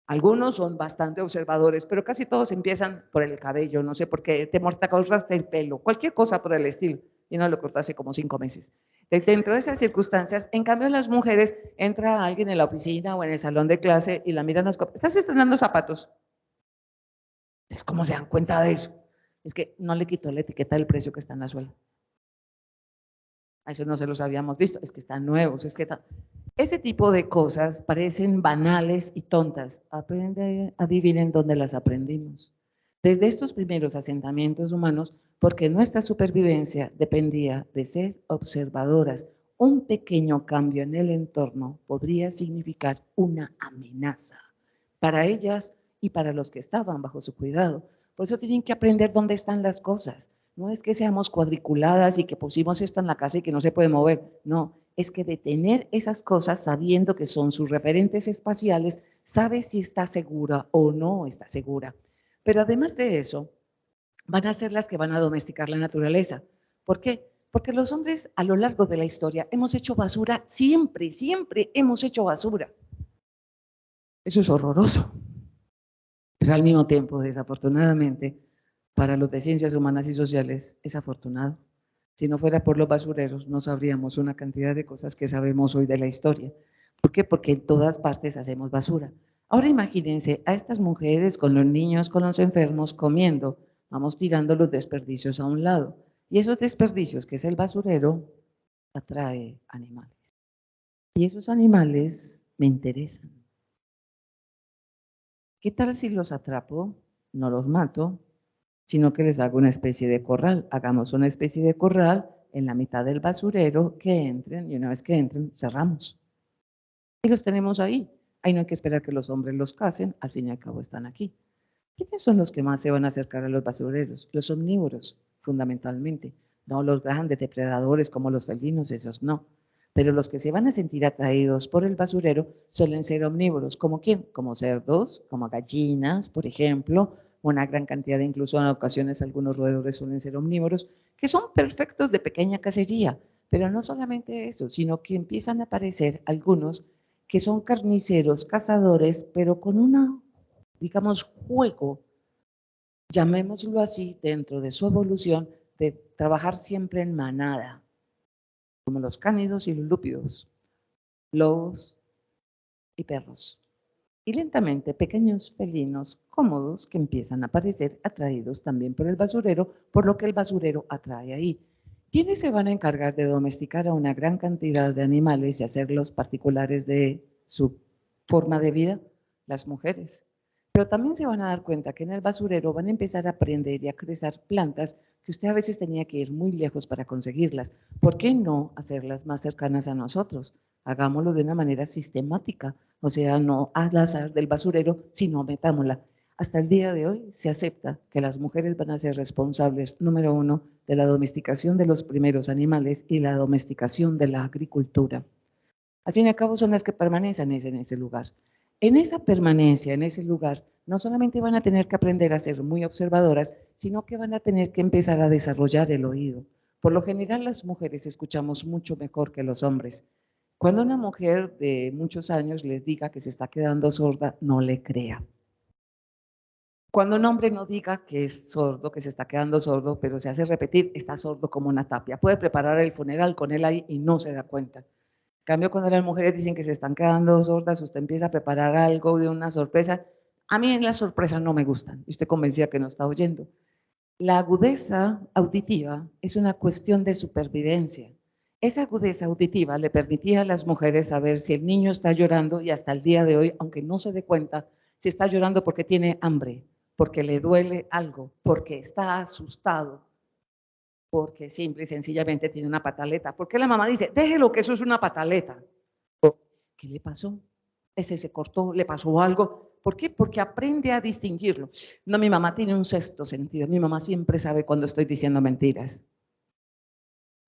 Algunos son bastante observadores, pero casi todos empiezan por el cabello, no sé por qué, te cortaste el pelo, cualquier cosa por el estilo, y no lo cortó hace como 5 meses. Dentro de esas circunstancias, en cambio las mujeres, entra alguien en la oficina o en el salón de clase y la miran, ¿estás estrenando zapatos? Es como se dan cuenta de eso. Es que no le quitó la etiqueta del precio que está en la suela. A eso no se los habíamos visto, es que están nuevos, es que están... Ese tipo de cosas parecen banales y tontas. Adivinen dónde las aprendimos. Desde estos primeros asentamientos humanos, porque nuestra supervivencia dependía de ser observadoras. Un pequeño cambio en el entorno podría significar una amenaza para ellas y para los que estaban bajo su cuidado. Por eso tienen que aprender dónde están las cosas. No es que seamos cuadriculadas y que pusimos esto en la casa y que no se puede mover. No, es que de tener esas cosas sabiendo que son sus referentes espaciales, sabe si está segura o no está segura. Pero además de eso, van a ser las que van a domesticar la naturaleza. ¿Por qué? Porque los hombres a lo largo de la historia hemos hecho basura, siempre, siempre hemos hecho basura. Eso es horroroso. Pero al mismo tiempo, desafortunadamente, para los de ciencias humanas y sociales, es afortunado. Si no fuera por los basureros, no sabríamos una cantidad de cosas que sabemos hoy de la historia. ¿Por qué? Porque en todas partes hacemos basura. Ahora imagínense a estas mujeres con los niños, con los enfermos, comiendo. Vamos tirando los desperdicios a un lado. Y esos desperdicios, que es el basurero, atrae animales. Y esos animales me interesan. ¿Qué tal si los atrapo? No los mato, sino que les hago una especie de corral. Hagamos una especie de corral en la mitad del basurero, que entren, y una vez que entren, cerramos. Y los tenemos ahí. Ahí no hay que esperar que los hombres los casen, al fin y al cabo están aquí. ¿Quiénes son los que más se van a acercar a los basureros? Los omnívoros, fundamentalmente. No los grandes depredadores como los felinos, esos no. Pero los que se van a sentir atraídos por el basurero suelen ser omnívoros. ¿Como quién? Como cerdos, como gallinas, por ejemplo. Una gran cantidad, incluso en ocasiones algunos roedores suelen ser omnívoros, que son perfectos de pequeña cacería. Pero no solamente eso, sino que empiezan a aparecer algunos que son carniceros, cazadores, pero con una, digamos, juego, llamémoslo así, dentro de su evolución, de trabajar siempre en manada, como los cánidos y los lúpidos, lobos y perros. Y lentamente pequeños felinos cómodos que empiezan a aparecer atraídos también por el basurero, por lo que el basurero atrae ahí. ¿Quiénes se van a encargar de domesticar a una gran cantidad de animales y hacerlos particulares de su forma de vida? Las mujeres. Pero también se van a dar cuenta que en el basurero van a empezar a aprender y a crecer plantas que usted a veces tenía que ir muy lejos para conseguirlas. ¿Por qué no hacerlas más cercanas a nosotros? Hagámoslo de una manera sistemática, o sea, no al azar del basurero, sino metámosla. Hasta el día de hoy se acepta que las mujeres van a ser responsables, número 1, de la domesticación de los primeros animales y la domesticación de la agricultura. Al fin y al cabo son las que permanecen en ese lugar. En esa permanencia, en ese lugar, no solamente van a tener que aprender a ser muy observadoras, sino que van a tener que empezar a desarrollar el oído. Por lo general las mujeres escuchamos mucho mejor que los hombres. Cuando una mujer de muchos años les diga que se está quedando sorda, no le crea. Cuando un hombre no diga que es sordo, que se está quedando sordo, pero se hace repetir, está sordo como una tapia. Puede preparar el funeral con él ahí y no se da cuenta. En cambio, cuando las mujeres dicen que se están quedando sordas, usted empieza a preparar algo de una sorpresa. A mí las sorpresas no me gustan. Y usted convencía que no está oyendo. La agudeza auditiva es una cuestión de supervivencia. Esa agudeza auditiva le permitía a las mujeres saber si el niño está llorando y hasta el día de hoy, aunque no se dé cuenta, si está llorando porque tiene hambre, porque le duele algo, porque está asustado, porque simple y sencillamente tiene una pataleta. ¿Por qué la mamá dice, déjelo que eso es una pataleta? ¿Qué le pasó? ese se cortó, le pasó algo. ¿Por qué? Porque aprende a distinguirlo. No, mi mamá tiene un sexto sentido. Mi mamá siempre sabe cuando estoy diciendo mentiras.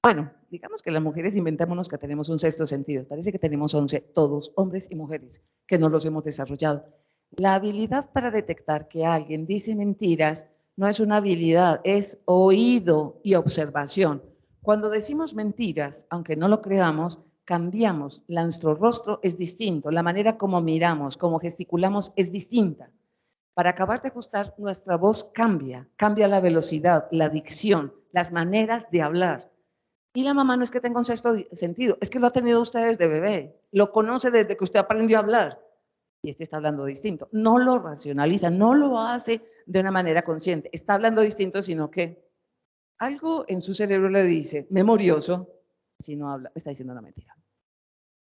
Bueno, digamos que las mujeres inventémonos que tenemos un sexto sentido. Parece que tenemos 11, todos, hombres y mujeres, que no los hemos desarrollado. La habilidad para detectar que alguien dice mentiras no es una habilidad, es oído y observación. Cuando decimos mentiras, aunque no lo creamos, cambiamos. Nuestro rostro es distinto, la manera como miramos, como gesticulamos es distinta. Para acabar de ajustar, nuestra voz cambia, cambia la velocidad, la dicción, las maneras de hablar. Y la mamá no es que tenga un sexto sentido, es que lo ha tenido usted desde bebé, lo conoce desde que usted aprendió a hablar. Y este está hablando distinto. No lo racionaliza, no lo hace de una manera consciente. Está hablando distinto, sino que algo en su cerebro le dice, memorioso, si no habla, está diciendo una mentira.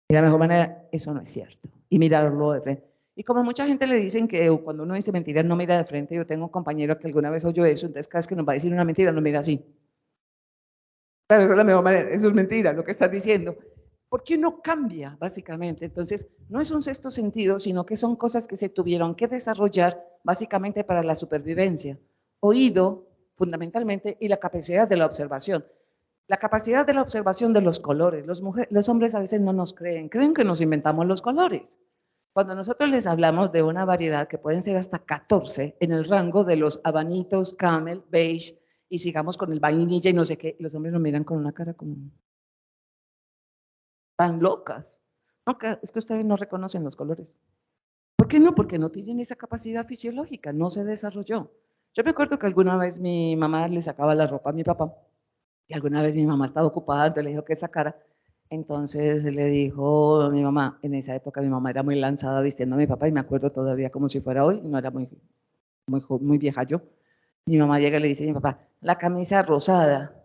Y la mejor manera, eso no es cierto. Y mirarlo de frente. Y como mucha gente le dicen que cuando uno dice mentiras no mira de frente, yo tengo un compañero que alguna vez oyó eso, entonces cada vez que nos va a decir una mentira, nos mira así. Claro, esa es la mejor manera, eso es mentira, lo que estás diciendo. ¿Por qué no cambia, básicamente? Entonces, no es un sexto sentido, sino que son cosas que se tuvieron que desarrollar básicamente para la supervivencia. Oído, fundamentalmente, y la capacidad de la observación. La capacidad de la observación de los colores. Los hombres a veces no nos creen que nos inventamos los colores. Cuando nosotros les hablamos de una variedad que pueden ser hasta 14 en el rango de los habanitos, camel, beige, y sigamos con el vainilla y no sé qué, los hombres nos miran con una cara como tan locas. No, es que ustedes no reconocen los colores. ¿Por qué no? Porque no tienen esa capacidad fisiológica, no se desarrolló. Yo me acuerdo que alguna vez mi mamá le sacaba la ropa a mi papá y alguna vez mi mamá estaba ocupada, entonces le dijo que sacara. Entonces le dijo mi mamá, en esa época mi mamá era muy lanzada vistiendo a mi papá y me acuerdo todavía como si fuera hoy, no era muy vieja yo. Mi mamá llega y le dice a mi papá, la camisa rosada.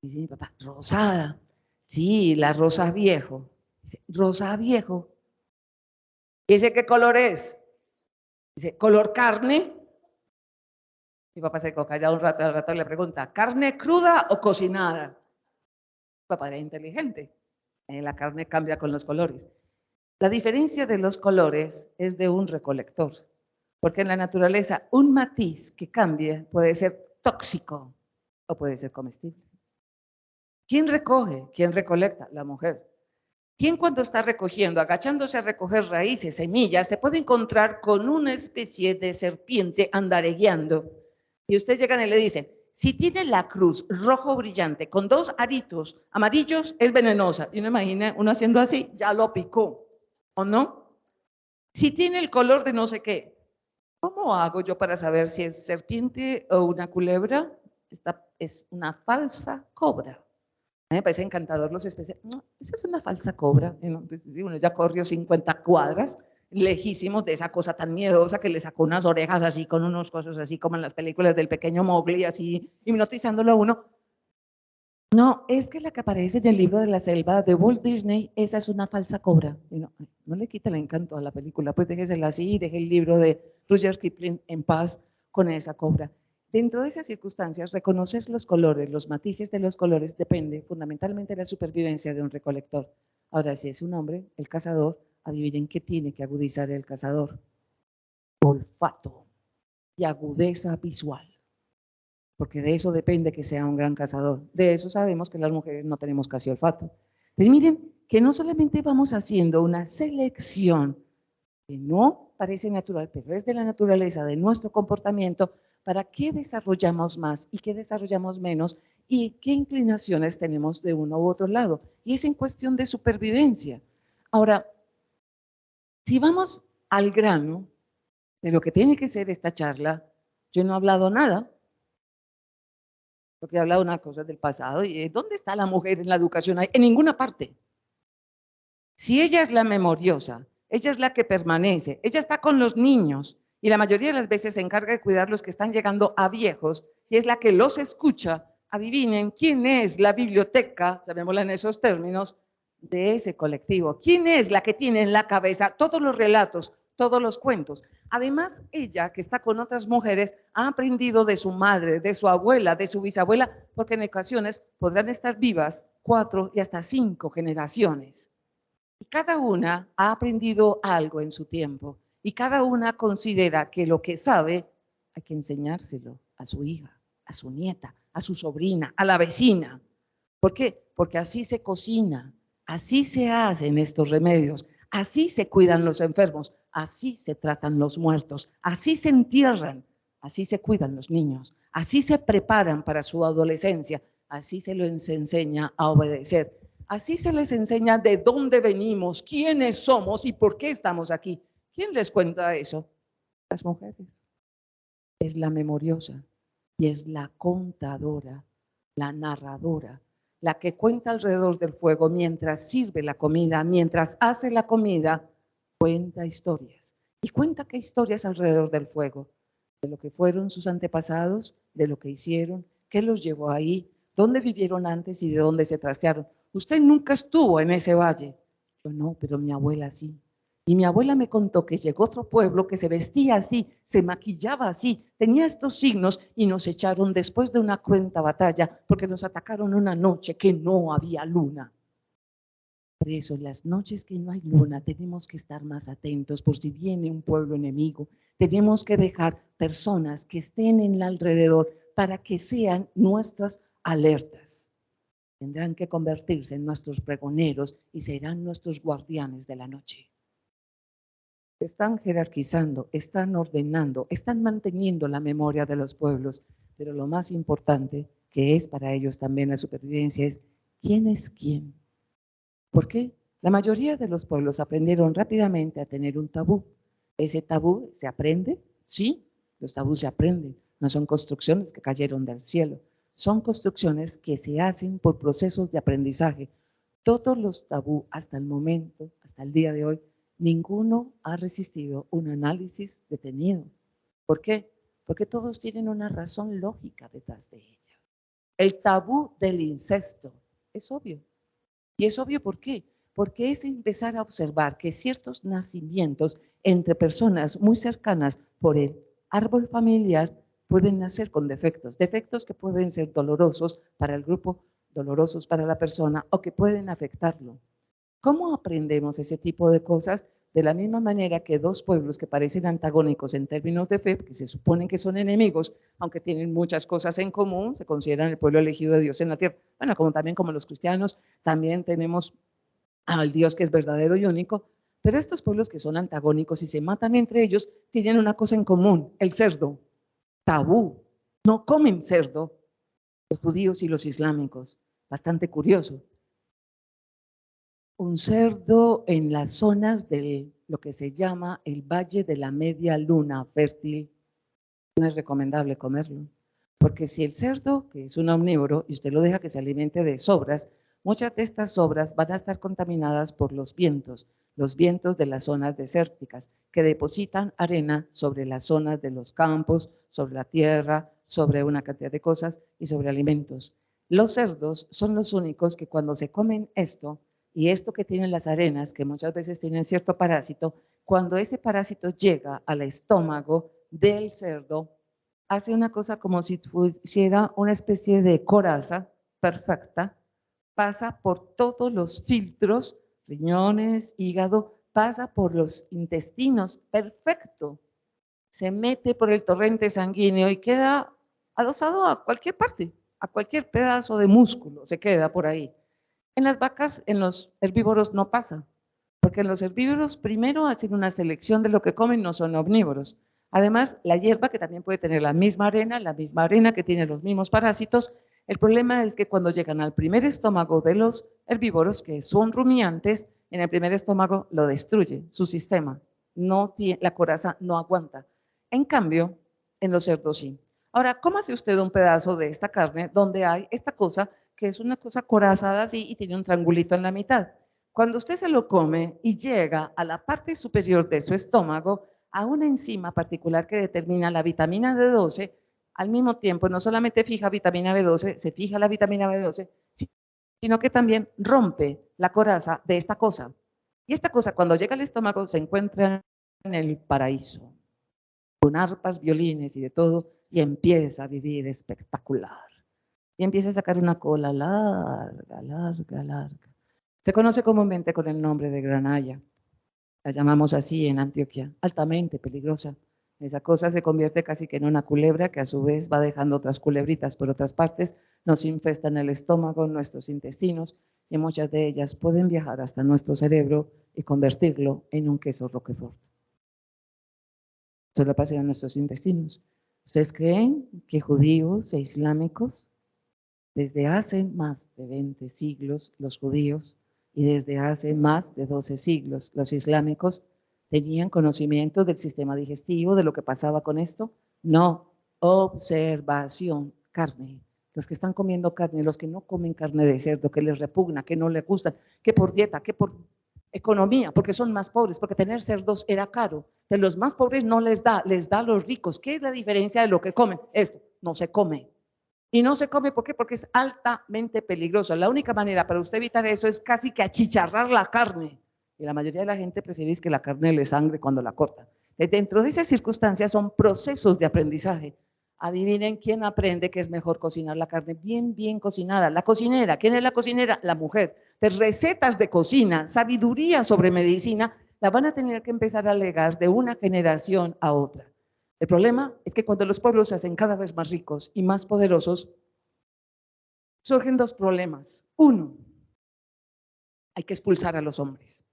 Dice mi papá, rosada. Sí, la rosa viejo. Dice, rosa viejo. Dice, ¿qué color es? Dice, color carne. Mi papá se quedó callado un rato, al rato le pregunta, ¿carne cruda o cocinada? Mi papá era inteligente. La carne cambia con los colores. La diferencia de los colores es de un recolector, porque en la naturaleza un matiz que cambie puede ser tóxico o puede ser comestible. ¿Quién recoge? ¿Quién recolecta? La mujer. ¿Quién cuando está recogiendo, agachándose a recoger raíces, semillas, se puede encontrar con una especie de serpiente andaregueando? Y usted llega y le dice, si tiene la cruz rojo brillante con 2 aritos amarillos, es venenosa. Y uno imagina, uno haciendo así, ya lo picó, ¿o no? Si tiene el color de no sé qué, ¿cómo hago yo para saber si es serpiente o una culebra? Esta es una falsa cobra. A mí me parece encantador los especiales. No, esa es una falsa cobra. Entonces, uno ya corrió 50 cuadras, lejísimos de esa cosa tan miedosa que le sacó unas orejas así, con unos cosas así como en las películas del pequeño Mowgli, así, hipnotizándolo a uno. No, es que la que aparece en el libro de la selva de Walt Disney, esa es una falsa cobra. Y no le quita el encanto a la película, pues déjesela así y deje el libro de Rudyard Kipling en paz con esa cobra. Dentro de esas circunstancias, reconocer los colores, los matices de los colores, depende fundamentalmente de la supervivencia de un recolector. Ahora, si es un hombre, el cazador, adivinen qué tiene que agudizar el cazador. Olfato y agudeza visual, porque de eso depende que sea un gran cazador. De eso sabemos que las mujeres no tenemos casi olfato. Pues miren, que no solamente vamos haciendo una selección que no parece natural, pero es de la naturaleza, de nuestro comportamiento, para qué desarrollamos más y qué desarrollamos menos y qué inclinaciones tenemos de uno u otro lado. Y es en cuestión de supervivencia. Ahora, si vamos al grano de lo que tiene que ser esta charla, yo no he hablado nada, porque he hablado unas cosas del pasado y ¿dónde está la mujer en la educación? En ninguna parte. Si ella es la memoriosa, ella es la que permanece, ella está con los niños y la mayoría de las veces se encarga de cuidar los que están llegando a viejos y es la que los escucha. Adivinen quién es la biblioteca, llamémosla en esos términos, de ese colectivo. ¿Quién es la que tiene en la cabeza todos los relatos, todos los cuentos? Además, ella, que está con otras mujeres, ha aprendido de su madre, de su abuela, de su bisabuela, porque en ocasiones podrán estar vivas 4 y hasta 5 generaciones. Y cada una ha aprendido algo en su tiempo y cada una considera que lo que sabe hay que enseñárselo a su hija, a su nieta, a su sobrina, a la vecina. ¿Por qué? Porque así se cocina, así se hacen estos remedios, así se cuidan los enfermos, así se tratan los muertos, así se entierran, así se cuidan los niños, así se preparan para su adolescencia, así se les enseña a obedecer, así se les enseña de dónde venimos, quiénes somos y por qué estamos aquí. ¿Quién les cuenta eso? Las mujeres. Es la memoriosa y es la contadora, la narradora, la que cuenta alrededor del fuego mientras sirve la comida, mientras hace la comida, cuenta historias. ¿Y cuenta qué historias alrededor del fuego? De lo que fueron sus antepasados, de lo que hicieron, qué los llevó ahí, dónde vivieron antes y de dónde se trastearon. Usted nunca estuvo en ese valle. Yo no, pero mi abuela sí. Y mi abuela me contó que llegó otro pueblo que se vestía así, se maquillaba así, tenía estos signos y nos echaron después de una cruenta batalla porque nos atacaron una noche que no había luna. Por eso, las noches que no hay luna, tenemos que estar más atentos por si viene un pueblo enemigo. Tenemos que dejar personas que estén en el alrededor para que sean nuestras alertas. Tendrán que convertirse en nuestros pregoneros y serán nuestros guardianes de la noche. Están jerarquizando, están ordenando, están manteniendo la memoria de los pueblos, pero lo más importante, que es para ellos también la supervivencia, es quién es quién. ¿Por qué? La mayoría de los pueblos aprendieron rápidamente a tener un tabú. Ese tabú se aprende, sí, los tabús se aprenden, no son construcciones que cayeron del cielo, son construcciones que se hacen por procesos de aprendizaje. Todos los tabú hasta el momento, hasta el día de hoy, ninguno ha resistido un análisis detenido. ¿Por qué? Porque todos tienen una razón lógica detrás de ella. El tabú del incesto es obvio. Y es obvio ¿por qué? Porque es empezar a observar que ciertos nacimientos entre personas muy cercanas por el árbol familiar pueden nacer con defectos, defectos que pueden ser dolorosos para el grupo, dolorosos para la persona o que pueden afectarlo. ¿Cómo aprendemos ese tipo de cosas? De la misma manera que dos pueblos que parecen antagónicos en términos de fe, que se suponen que son enemigos, aunque tienen muchas cosas en común, se consideran el pueblo elegido de Dios en la tierra. Bueno, como también como los cristianos, también tenemos al Dios que es verdadero y único, pero estos pueblos que son antagónicos y se matan entre ellos, tienen una cosa en común, el cerdo, tabú, no comen cerdo, los judíos y los islámicos, bastante curioso. Un cerdo en las zonas de lo que se llama el Valle de la Media Luna fértil, no es recomendable comerlo. Porque si el cerdo, que es un omnívoro, y usted lo deja que se alimente de sobras, muchas de estas sobras van a estar contaminadas por los vientos de las zonas desérticas, que depositan arena sobre las zonas de los campos, sobre la tierra, sobre una cantidad de cosas y sobre alimentos. Los cerdos son los únicos que cuando se comen esto, y esto que tienen las arenas, que muchas veces tienen cierto parásito, cuando ese parásito llega al estómago del cerdo, hace una cosa como si hiciera una especie de coraza perfecta, pasa por todos los filtros, riñones, hígado, pasa por los intestinos, perfecto, se mete por el torrente sanguíneo y queda adosado a cualquier parte, a cualquier pedazo de músculo, se queda por ahí. En las vacas, en los herbívoros no pasa, porque los herbívoros primero hacen una selección de lo que comen, no son omnívoros. Además, la hierba, que también puede tener la misma arena que tiene los mismos parásitos, el problema es que cuando llegan al primer estómago de los herbívoros, que son rumiantes, en el primer estómago lo destruye, su sistema, no tiene, la coraza no aguanta. En cambio, en los cerdos sí. Ahora, ¿cómo hace usted un pedazo de esta carne donde hay esta cosa, que es una cosa corazada así y tiene un triangulito en la mitad? Cuando usted se lo come y llega a la parte superior de su estómago, a una enzima particular que determina la vitamina B12, al mismo tiempo no solamente fija vitamina B12, se fija la vitamina B12, sino que también rompe la coraza de esta cosa. Y esta cosa cuando llega al estómago se encuentra en el paraíso, con arpas, violines y de todo, y empieza a vivir espectacular. Y empieza a sacar una cola larga, larga, larga. Se conoce comúnmente con el nombre de granalla. La llamamos así en Antioquia, altamente peligrosa. Esa cosa se convierte casi que en una culebra que a su vez va dejando otras culebritas por otras partes, nos infestan el estómago, nuestros intestinos, y muchas de ellas pueden viajar hasta nuestro cerebro y convertirlo en un queso Roquefort. Eso le pasa a nuestros intestinos. ¿Ustedes creen que judíos e islámicos, desde hace más de 20 siglos, los judíos, y desde hace más de 12 siglos, los islámicos, tenían conocimiento del sistema digestivo, de lo que pasaba con esto? No, observación, carne. Los que están comiendo carne, los que no comen carne de cerdo, que les repugna, que no les gusta, que por dieta, que por economía, porque son más pobres, porque tener cerdos era caro. De los más pobres no les da a los ricos. ¿Qué es la diferencia de lo que comen? Esto, no se come. Y no se come, ¿por qué? Porque es altamente peligroso. La única manera para usted evitar eso es casi que achicharrar la carne. Y la mayoría de la gente prefiere que la carne le sangre cuando la corta. Dentro de esas circunstancias son procesos de aprendizaje. Adivinen quién aprende que es mejor cocinar la carne bien cocinada. La cocinera. ¿Quién es la cocinera? La mujer. De recetas de cocina, sabiduría sobre medicina, la van a tener que empezar a legar de una generación a otra. El problema es que cuando los pueblos se hacen cada vez más ricos y más poderosos, surgen dos problemas. Uno, hay que expulsar a los hombres.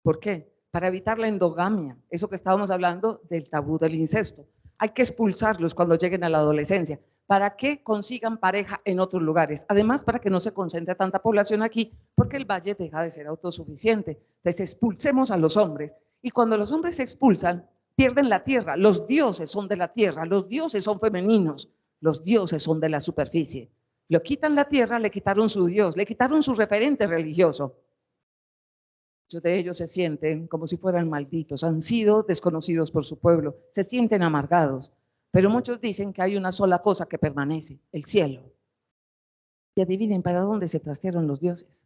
¿Por qué? Para evitar la endogamia, eso que estábamos hablando del tabú del incesto. Hay que expulsarlos cuando lleguen a la adolescencia, para que consigan pareja en otros lugares. Además, para que no se concentre tanta población aquí, porque el valle deja de ser autosuficiente. Entonces, expulsemos a los hombres. Y cuando los hombres se expulsan, pierden la tierra. Los dioses son de la tierra, los dioses son femeninos, los dioses son de la superficie. Le quitan la tierra, le quitaron su dios, le quitaron su referente religioso. Muchos de ellos se sienten como si fueran malditos, han sido desconocidos por su pueblo, se sienten amargados, pero muchos dicen que hay una sola cosa que permanece, el cielo. Y adivinen para dónde se trastearon los dioses.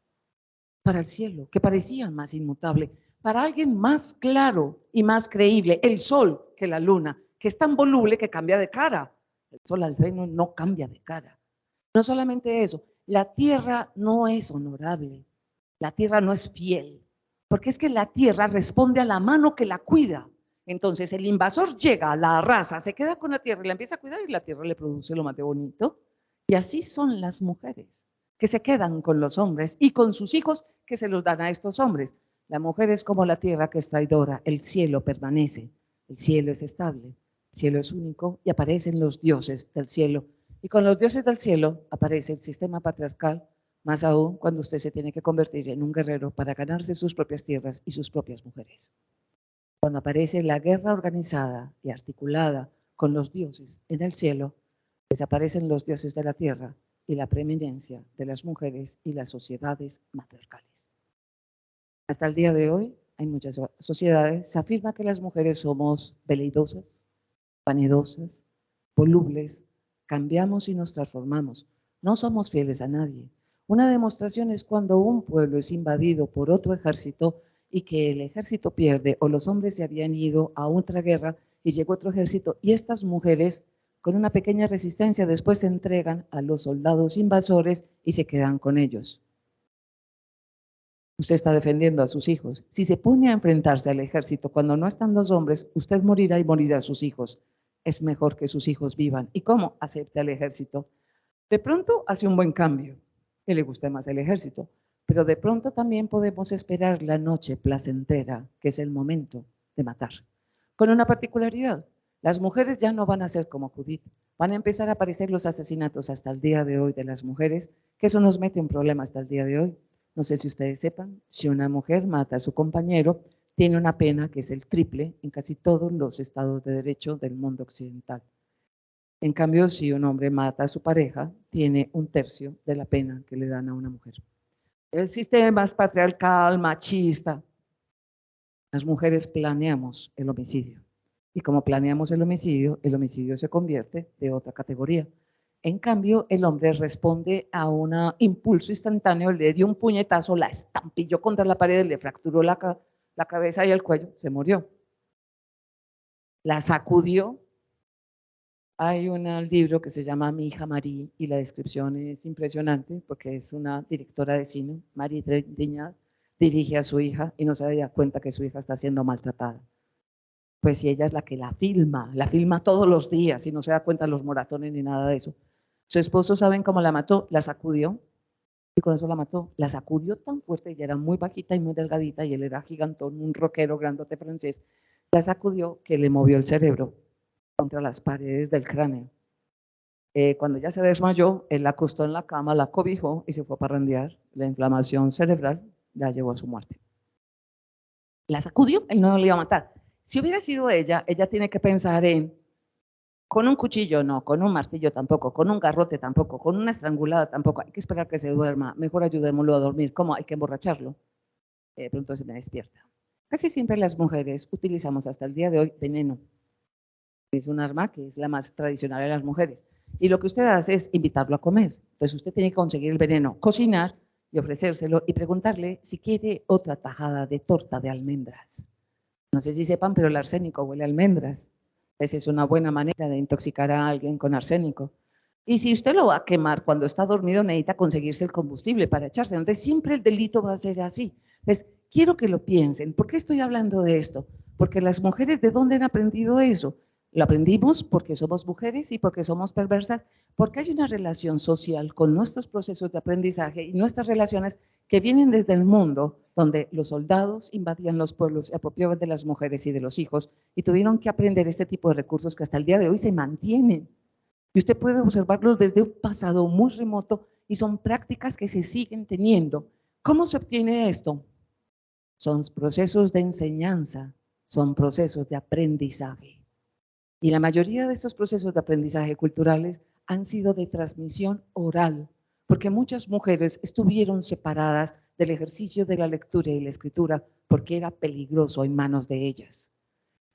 Para el cielo, que parecía más inmutable, para alguien más claro y más creíble, el sol que la luna, que es tan voluble que cambia de cara. El sol al menos no cambia de cara. No solamente eso, la tierra no es honorable, la tierra no es fiel, porque es que la tierra responde a la mano que la cuida. Entonces el invasor llega, la arrasa, se queda con la tierra y la empieza a cuidar y la tierra le produce lo más de bonito. Y así son las mujeres, que se quedan con los hombres y con sus hijos que se los dan a estos hombres. La mujer es como la tierra que es traidora, el cielo permanece, el cielo es estable, el cielo es único y aparecen los dioses del cielo. Y con los dioses del cielo aparece el sistema patriarcal, más aún cuando usted se tiene que convertir en un guerrero para ganarse sus propias tierras y sus propias mujeres. Cuando aparece la guerra organizada y articulada con los dioses en el cielo, desaparecen los dioses de la tierra y la preeminencia de las mujeres y las sociedades matriarcales. Hasta el día de hoy, en muchas sociedades se afirma que las mujeres somos veleidosas, vanidosas, volubles, cambiamos y nos transformamos. No somos fieles a nadie. Una demostración es cuando un pueblo es invadido por otro ejército y que el ejército pierde o los hombres se habían ido a otra guerra y llegó otro ejército y estas mujeres con una pequeña resistencia después se entregan a los soldados invasores y se quedan con ellos. Usted está defendiendo a sus hijos. Si se pone a enfrentarse al ejército cuando no están los hombres, usted morirá y morirá a sus hijos. Es mejor que sus hijos vivan. ¿Y cómo? Acepte al ejército. De pronto hace un buen cambio y le gusta más el ejército, pero de pronto también podemos esperar la noche placentera, que es el momento de matar. Con una particularidad, las mujeres ya no van a ser como Judith, van a empezar a aparecer los asesinatos hasta el día de hoy de las mujeres, que eso nos mete en problemas hasta el día de hoy. No sé si ustedes sepan, si una mujer mata a su compañero, tiene una pena que es el triple en casi todos los estados de derecho del mundo occidental. En cambio, si un hombre mata a su pareja, tiene un tercio de la pena que le dan a una mujer. El sistema es patriarcal, machista. Las mujeres planeamos el homicidio. Y como planeamos el homicidio se convierte de otra categoría. En cambio, el hombre responde a un impulso instantáneo, le dio un puñetazo, la estampilló contra la pared, le fracturó la cabeza y el cuello, se murió. La sacudió, Hay un libro que se llama Mi hija Marie y la descripción es impresionante porque es una directora de cine, Marie Trintignant, dirige a su hija y no se da cuenta que su hija está siendo maltratada. Pues si ella es la que la filma todos los días y no se da cuenta de los moratones ni nada de eso. Su esposo, ¿saben cómo la mató? La sacudió y con eso la mató. La sacudió tan fuerte, ella era muy bajita y muy delgadita y él era gigantón, un rockero grandote francés. La sacudió que le movió el cerebro contra las paredes del cráneo. Cuando ella se desmayó, él la acostó en la cama, la cobijó y se fue a parrandear. La inflamación cerebral la llevó a su muerte. La sacudió, él no le iba a matar. Si hubiera sido ella, ella tiene que pensar en, con un cuchillo no, con un martillo tampoco, con un garrote tampoco, con una estrangulada tampoco, hay que esperar que se duerma, mejor ayudémoslo a dormir. ¿Cómo? Hay que emborracharlo. Pronto se me despierta. Casi siempre las mujeres utilizamos hasta el día de hoy veneno. Es un arma que es la más tradicional de las mujeres. Y lo que usted hace es invitarlo a comer. Entonces usted tiene que conseguir el veneno, cocinar y ofrecérselo y preguntarle si quiere otra tajada de torta de almendras. No sé si sepan, pero el arsénico huele a almendras. Esa es una buena manera de intoxicar a alguien con arsénico. Y si usted lo va a quemar cuando está dormido, necesita conseguirse el combustible para echarse. Entonces siempre el delito va a ser así. Entonces quiero que lo piensen. ¿Por qué estoy hablando de esto? Porque las mujeres, ¿de dónde han aprendido eso? Lo aprendimos porque somos mujeres y porque somos perversas, porque hay una relación social con nuestros procesos de aprendizaje y nuestras relaciones que vienen desde el mundo, donde los soldados invadían los pueblos, se apropiaban de las mujeres y de los hijos y tuvieron que aprender este tipo de recursos que hasta el día de hoy se mantienen. Y usted puede observarlos desde un pasado muy remoto y son prácticas que se siguen teniendo. ¿Cómo se obtiene esto? Son procesos de enseñanza, son procesos de aprendizaje. Y la mayoría de estos procesos de aprendizaje culturales han sido de transmisión oral, porque muchas mujeres estuvieron separadas del ejercicio de la lectura y la escritura porque era peligroso en manos de ellas.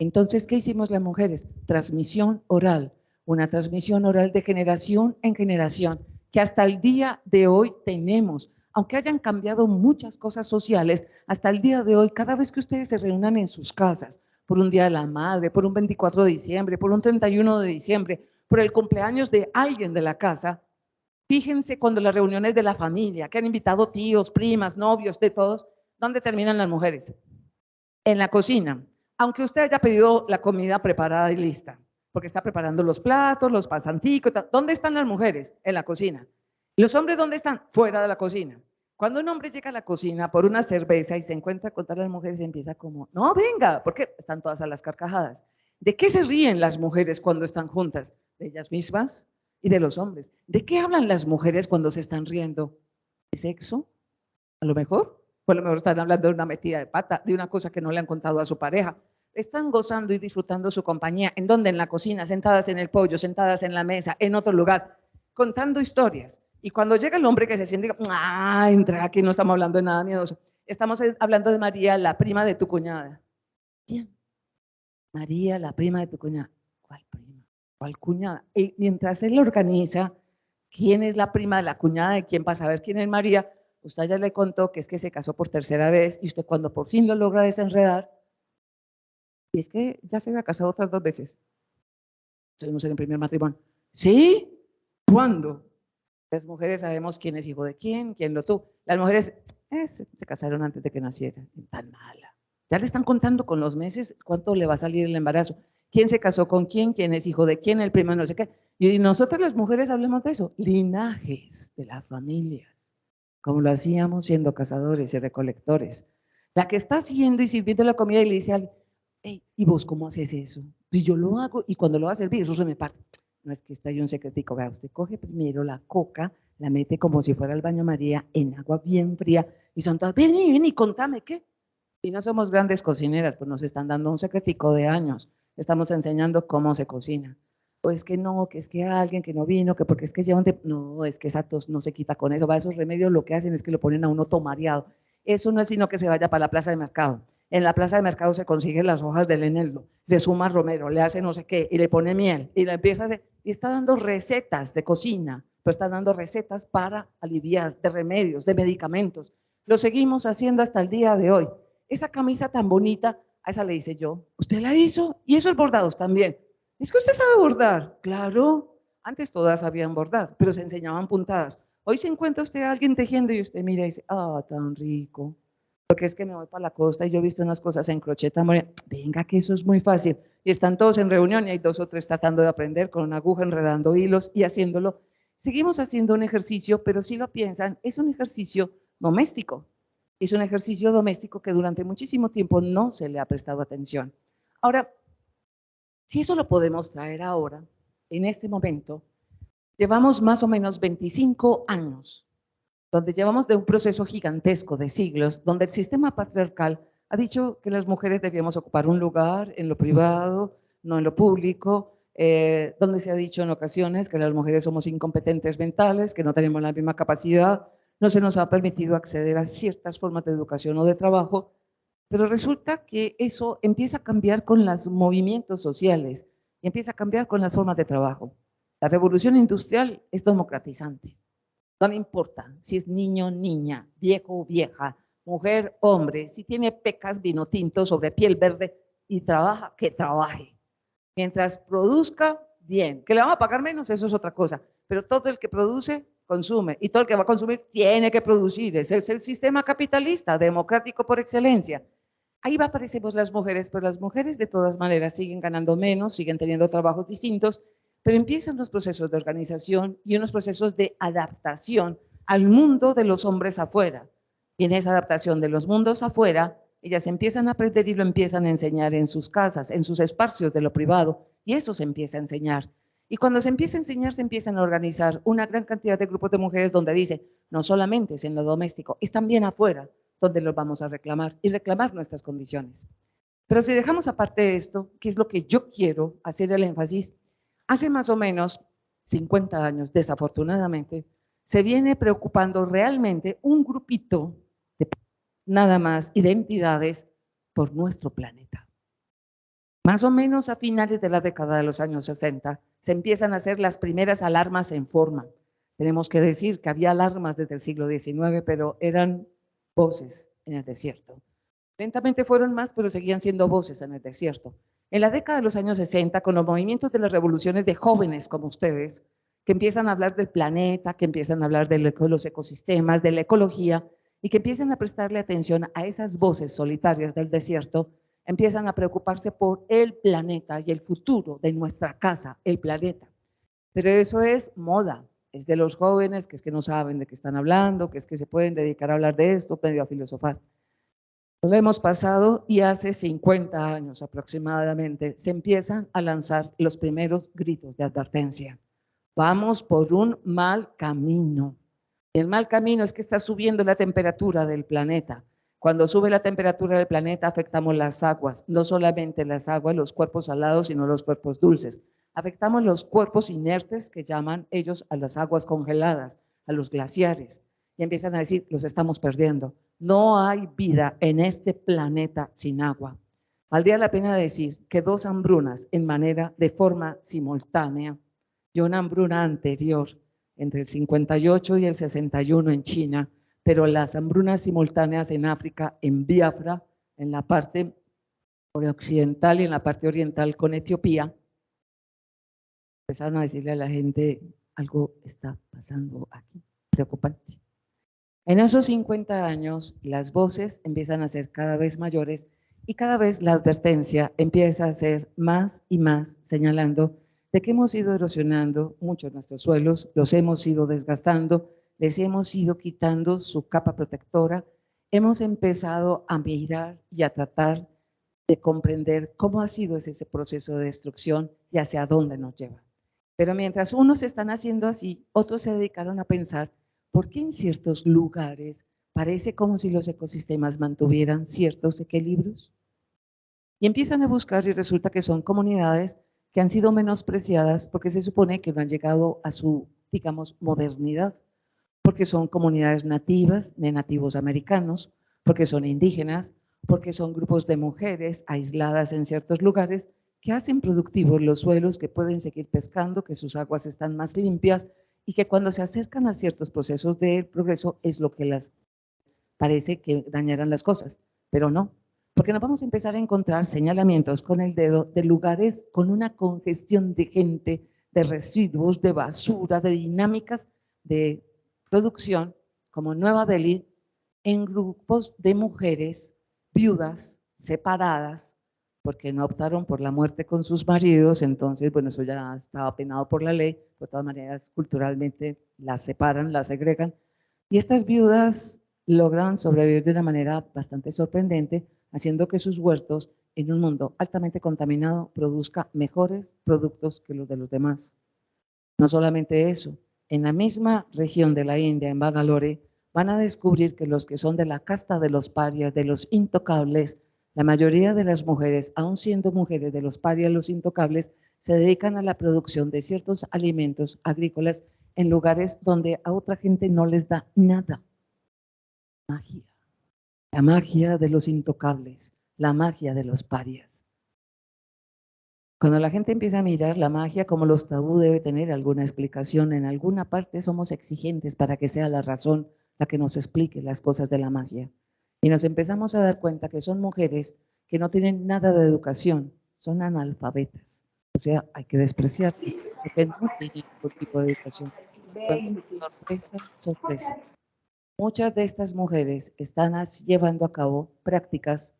Entonces, ¿qué hicimos las mujeres? Transmisión oral, una transmisión oral de generación en generación, que hasta el día de hoy tenemos. Aunque hayan cambiado muchas cosas sociales, hasta el día de hoy, cada vez que ustedes se reúnan en sus casas, por un Día de la Madre, por un 24 de diciembre, por un 31 de diciembre, por el cumpleaños de alguien de la casa, fíjense cuando las reuniones de la familia, que han invitado tíos, primas, novios, de todos, ¿dónde terminan las mujeres? En la cocina. Aunque usted haya pedido la comida preparada y lista, porque está preparando los platos, los pasanticos, ¿dónde están las mujeres? En la cocina. ¿Los hombres dónde están? Fuera de la cocina. Cuando un hombre llega a la cocina por una cerveza y se encuentra con todas las mujeres, empieza como, no, venga, porque están todas a las carcajadas. ¿De qué se ríen las mujeres cuando están juntas? De ellas mismas y de los hombres. ¿De qué hablan las mujeres cuando se están riendo? ¿De sexo? A lo mejor. O a lo mejor están hablando de una metida de pata, de una cosa que no le han contado a su pareja. Están gozando y disfrutando su compañía. ¿En dónde? En la cocina, sentadas en el pollo, sentadas en la mesa, en otro lugar, contando historias. Y cuando llega el hombre que se siente, entra aquí, no estamos hablando de nada miedoso. Estamos hablando de María, la prima de tu cuñada. ¿Quién? María, la prima de tu cuñada. ¿Cuál prima? ¿Cuál cuñada? Y mientras él organiza quién es la prima de la cuñada de quién, para saber quién es María, usted ya le contó que es que se casó por tercera vez y usted cuando por fin lo logra desenredar, y es que ya se había casado otras 2 veces. Estuvimos en el primer matrimonio. ¿Sí? ¿Cuándo? Las mujeres sabemos quién es hijo de quién lo tuvo. Las mujeres se casaron antes de que naciera. Tan mala. Ya le están contando con los meses cuánto le va a salir el embarazo. ¿Quién se casó con quién es hijo de quién, el primo no sé qué? Y nosotras las mujeres hablemos de eso. Linajes de las familias, como lo hacíamos siendo cazadores y recolectores. La que está haciendo y sirviendo la comida y le dice a alguien, hey, ¿y vos cómo haces eso? Pues yo lo hago y cuando lo va a servir, eso se me parte. No, es que está ahí un secretico. Vea, usted coge primero la coca, la mete como si fuera el baño María en agua bien fría y son todas, ven y contame, ¿qué? Y no somos grandes cocineras, pues nos están dando un secretico de años. Estamos enseñando cómo se cocina. O es que no, que es que alguien que no vino, que porque es que llevan no, es que esa tos no se quita con eso. Va, esos remedios lo que hacen es que lo ponen a uno tomareado. Eso no es sino que se vaya para la plaza de mercado. En la plaza de mercado se consiguen las hojas del eneldo, le suma romero, le hace no sé qué, y le pone miel, y le empieza a hacer, y está dando recetas de cocina, pero está dando recetas para aliviar, de remedios, de medicamentos. Lo seguimos haciendo hasta el día de hoy. Esa camisa tan bonita, a esa le hice yo. ¿Usted la hizo? Y esos bordados también. Es que usted sabe bordar. Claro, antes todas sabían bordar, pero se enseñaban puntadas. Hoy se encuentra usted a alguien tejiendo y usted mira y dice, ah, tan rico. Porque es que me voy para la costa y yo he visto unas cosas en crochet tan bonitas. Venga, que eso es muy fácil. Y están todos en reunión y hay 2 o 3 tratando de aprender con una aguja, enredando hilos y haciéndolo. Seguimos haciendo un ejercicio, pero si lo piensan, es un ejercicio doméstico. Es un ejercicio doméstico que durante muchísimo tiempo no se le ha prestado atención. Ahora, si eso lo podemos traer ahora, en este momento, llevamos más o menos 25 años, donde llevamos de un proceso gigantesco de siglos, donde el sistema patriarcal ha dicho que las mujeres debíamos ocupar un lugar en lo privado, no en lo público, donde se ha dicho en ocasiones que las mujeres somos incompetentes mentales, que no tenemos la misma capacidad, no se nos ha permitido acceder a ciertas formas de educación o de trabajo, pero resulta que eso empieza a cambiar con los movimientos sociales y empieza a cambiar con las formas de trabajo. La revolución industrial es democratizante. No importa si es niño, niña, viejo o vieja, mujer, hombre, si tiene pecas, vino tinto sobre piel verde y trabaja, que trabaje. Mientras produzca, bien. Que le vamos a pagar menos, eso es otra cosa. Pero todo el que produce, consume. Y todo el que va a consumir, tiene que producir. Ese es el sistema capitalista, democrático por excelencia. Ahí aparecemos las mujeres, pero las mujeres de todas maneras siguen ganando menos, siguen teniendo trabajos distintos, pero empiezan los procesos de organización y unos procesos de adaptación al mundo de los hombres afuera. Y en esa adaptación de los mundos afuera, ellas empiezan a aprender y lo empiezan a enseñar en sus casas, en sus espacios de lo privado, y eso se empieza a enseñar. Y cuando se empieza a enseñar, se empiezan a organizar una gran cantidad de grupos de mujeres donde dice, no solamente es en lo doméstico, es también afuera donde los vamos a reclamar y reclamar nuestras condiciones. Pero si dejamos aparte esto, que es lo que yo quiero hacer el énfasis, hace más o menos 50 años, desafortunadamente, se viene preocupando realmente un grupito de nada más identidades por nuestro planeta. Más o menos a finales de la década de los años 60 se empiezan a hacer las primeras alarmas en forma. Tenemos que decir que había alarmas desde el siglo XIX, pero eran voces en el desierto. Lentamente fueron más, pero seguían siendo voces en el desierto. En la década de los años 60, con los movimientos de las revoluciones de jóvenes como ustedes, que empiezan a hablar del planeta, que empiezan a hablar de los ecosistemas, de la ecología, y que empiezan a prestarle atención a esas voces solitarias del desierto, empiezan a preocuparse por el planeta y el futuro de nuestra casa, el planeta. Pero eso es moda, es de los jóvenes que es que no saben de qué están hablando, que es que se pueden dedicar a hablar de esto, medio a filosofar. Lo hemos pasado y hace 50 años aproximadamente se empiezan a lanzar los primeros gritos de advertencia. Vamos por un mal camino. El mal camino es que está subiendo la temperatura del planeta. Cuando sube la temperatura del planeta afectamos las aguas, no solamente las aguas, los cuerpos salados, sino los cuerpos dulces. Afectamos los cuerpos inertes que llaman ellos a las aguas congeladas, a los glaciares. Y empiezan a decir, los estamos perdiendo. No hay vida en este planeta sin agua. Valdría la pena decir que 2 hambrunas de forma simultánea y una hambruna anterior entre el 58 y el 61 en China, pero las hambrunas simultáneas en África, en Biafra, en la parte occidental y en la parte oriental con Etiopía, empezaron a decirle a la gente, algo está pasando aquí, preocupante. En esos 50 años, las voces empiezan a ser cada vez mayores y cada vez la advertencia empieza a ser más y más señalando de que hemos ido erosionando mucho nuestros suelos, los hemos ido desgastando, les hemos ido quitando su capa protectora, hemos empezado a mirar y a tratar de comprender cómo ha sido ese proceso de destrucción y hacia dónde nos lleva. Pero mientras unos están haciendo así, otros se dedicaron a pensar ¿por qué en ciertos lugares parece como si los ecosistemas mantuvieran ciertos equilibrios? Y empiezan a buscar y resulta que son comunidades que han sido menospreciadas porque se supone que no han llegado a su, digamos, modernidad, porque son comunidades nativas, de nativos americanos, porque son indígenas, porque son grupos de mujeres aisladas en ciertos lugares que hacen productivos los suelos, que pueden seguir pescando, que sus aguas están más limpias, y que cuando se acercan a ciertos procesos de progreso es lo que las parece que dañarán las cosas, pero no. Porque nos vamos a empezar a encontrar señalamientos con el dedo de lugares con una congestión de gente, de residuos, de basura, de dinámicas de producción, como Nueva Delhi, en grupos de mujeres viudas, separadas, porque no optaron por la muerte con sus maridos, entonces, bueno, eso ya estaba penado por la ley, de todas maneras, culturalmente las separan, las segregan, y estas viudas logran sobrevivir de una manera bastante sorprendente, haciendo que sus huertos, en un mundo altamente contaminado, produzca mejores productos que los de los demás. No solamente eso, en la misma región de la India, en Bangalore, van a descubrir que los que son de la casta de los parias, de los intocables, la mayoría de las mujeres, aun siendo mujeres de los parias, los intocables, se dedican a la producción de ciertos alimentos agrícolas en lugares donde a otra gente no les da nada. Magia. La magia de los intocables, la magia de los parias. Cuando la gente empieza a mirar la magia como los tabú debe tener alguna explicación, en alguna parte somos exigentes para que sea la razón la que nos explique las cosas de la magia. Y nos empezamos a dar cuenta que son mujeres que no tienen nada de educación, son analfabetas. O sea, hay que despreciarlas porque no tienen ningún tipo de educación. Cuando, sorpresa, sorpresa. Muchas de estas mujeres están llevando a cabo prácticas